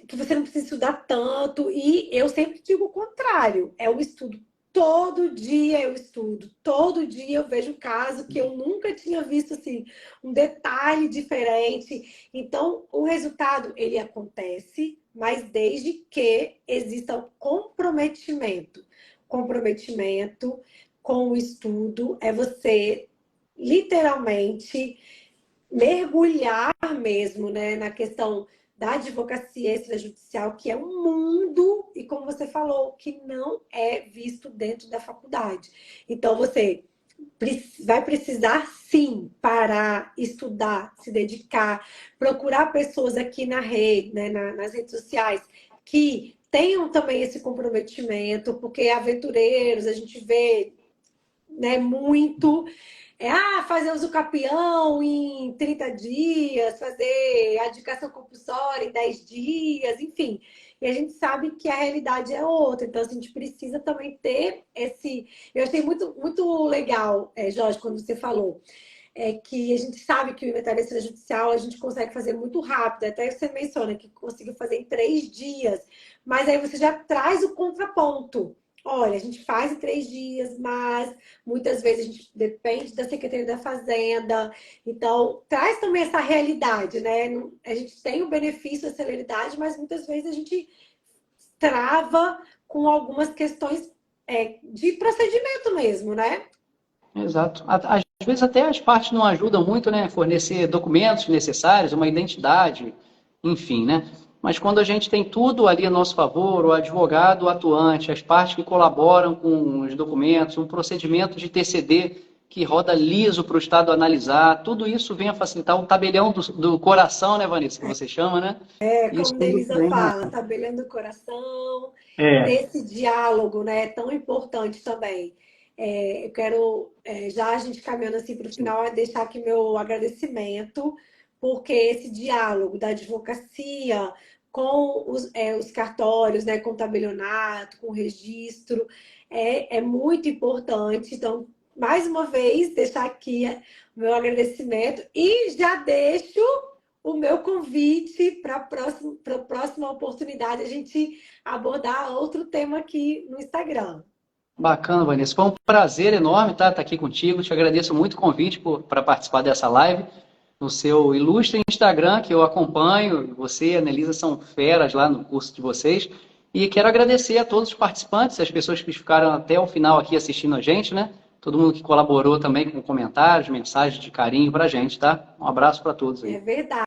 que você não precisa estudar tanto. E eu sempre digo o contrário, é o estudo. Todo dia eu estudo, todo dia eu vejo um caso que eu nunca tinha visto, assim, um detalhe diferente. Então, o resultado, ele acontece, mas desde que exista um comprometimento. Comprometimento com o estudo é você, literalmente, mergulhar mesmo, né, na questão da advocacia extrajudicial, que é um mundo, e como você falou, que não é visto dentro da faculdade. Então, você vai precisar, sim, parar, estudar, se dedicar, procurar pessoas aqui na rede, né, nas redes sociais, que tenham também esse comprometimento, porque aventureiros, a gente vê, né, muito... fazer uso capião em 30 dias, fazer a dedicação compulsória em 10 dias, enfim. E a gente sabe que a realidade é outra, então a gente precisa também ter esse. Eu achei muito, muito legal, Jorge, quando você falou que a gente sabe que o inventário extrajudicial a gente consegue fazer muito rápido. Até você menciona que conseguiu fazer em 3 dias, mas aí você já traz o contraponto. Olha, a gente faz em 3 dias, mas muitas vezes a gente depende da Secretaria da Fazenda. Então, traz também essa realidade, né? A gente tem o benefício da celeridade, mas muitas vezes a gente trava com algumas questões de procedimento mesmo, né? Exato. Às vezes até as partes não ajudam muito, né? Fornecer documentos necessários, uma identidade, enfim, né? Mas quando a gente tem tudo ali a nosso favor, o advogado o atuante, as partes que colaboram com os documentos, um procedimento de TCD que roda liso para o Estado analisar, tudo isso vem a facilitar o tabelião do coração, né, Vanessa, que você chama, né? Isso Como tudo Nelisa vem fala, tabelando o coração, é, nesse diálogo, né, tão importante também. Eu quero, já a gente caminhando assim para o final, deixar aqui meu agradecimento, porque esse diálogo da advocacia com os cartórios, né, com o tabelionato, com o registro, é muito importante. Então, mais uma vez, deixar aqui o meu agradecimento e já deixo o meu convite para a próxima oportunidade a gente abordar outro tema aqui no Instagram. bacana, Vanessa. Foi um prazer enorme estar aqui contigo. Te agradeço muito o convite para participar dessa live no seu ilustre Instagram, que eu acompanho. Você e a Nelisa são feras lá no curso de vocês. E quero agradecer a todos os participantes, as pessoas que ficaram até o final aqui assistindo a gente, né? Todo mundo que colaborou também com comentários, mensagens de carinho para a gente, tá? Um abraço para todos É aí. verdade.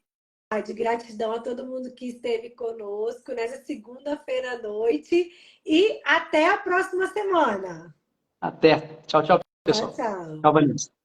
Gratidão a todo mundo que esteve conosco nessa segunda-feira à noite e até a próxima semana. Até. Tchau, tchau, Tchau, pessoal. tchau. Tchau, Vanessa.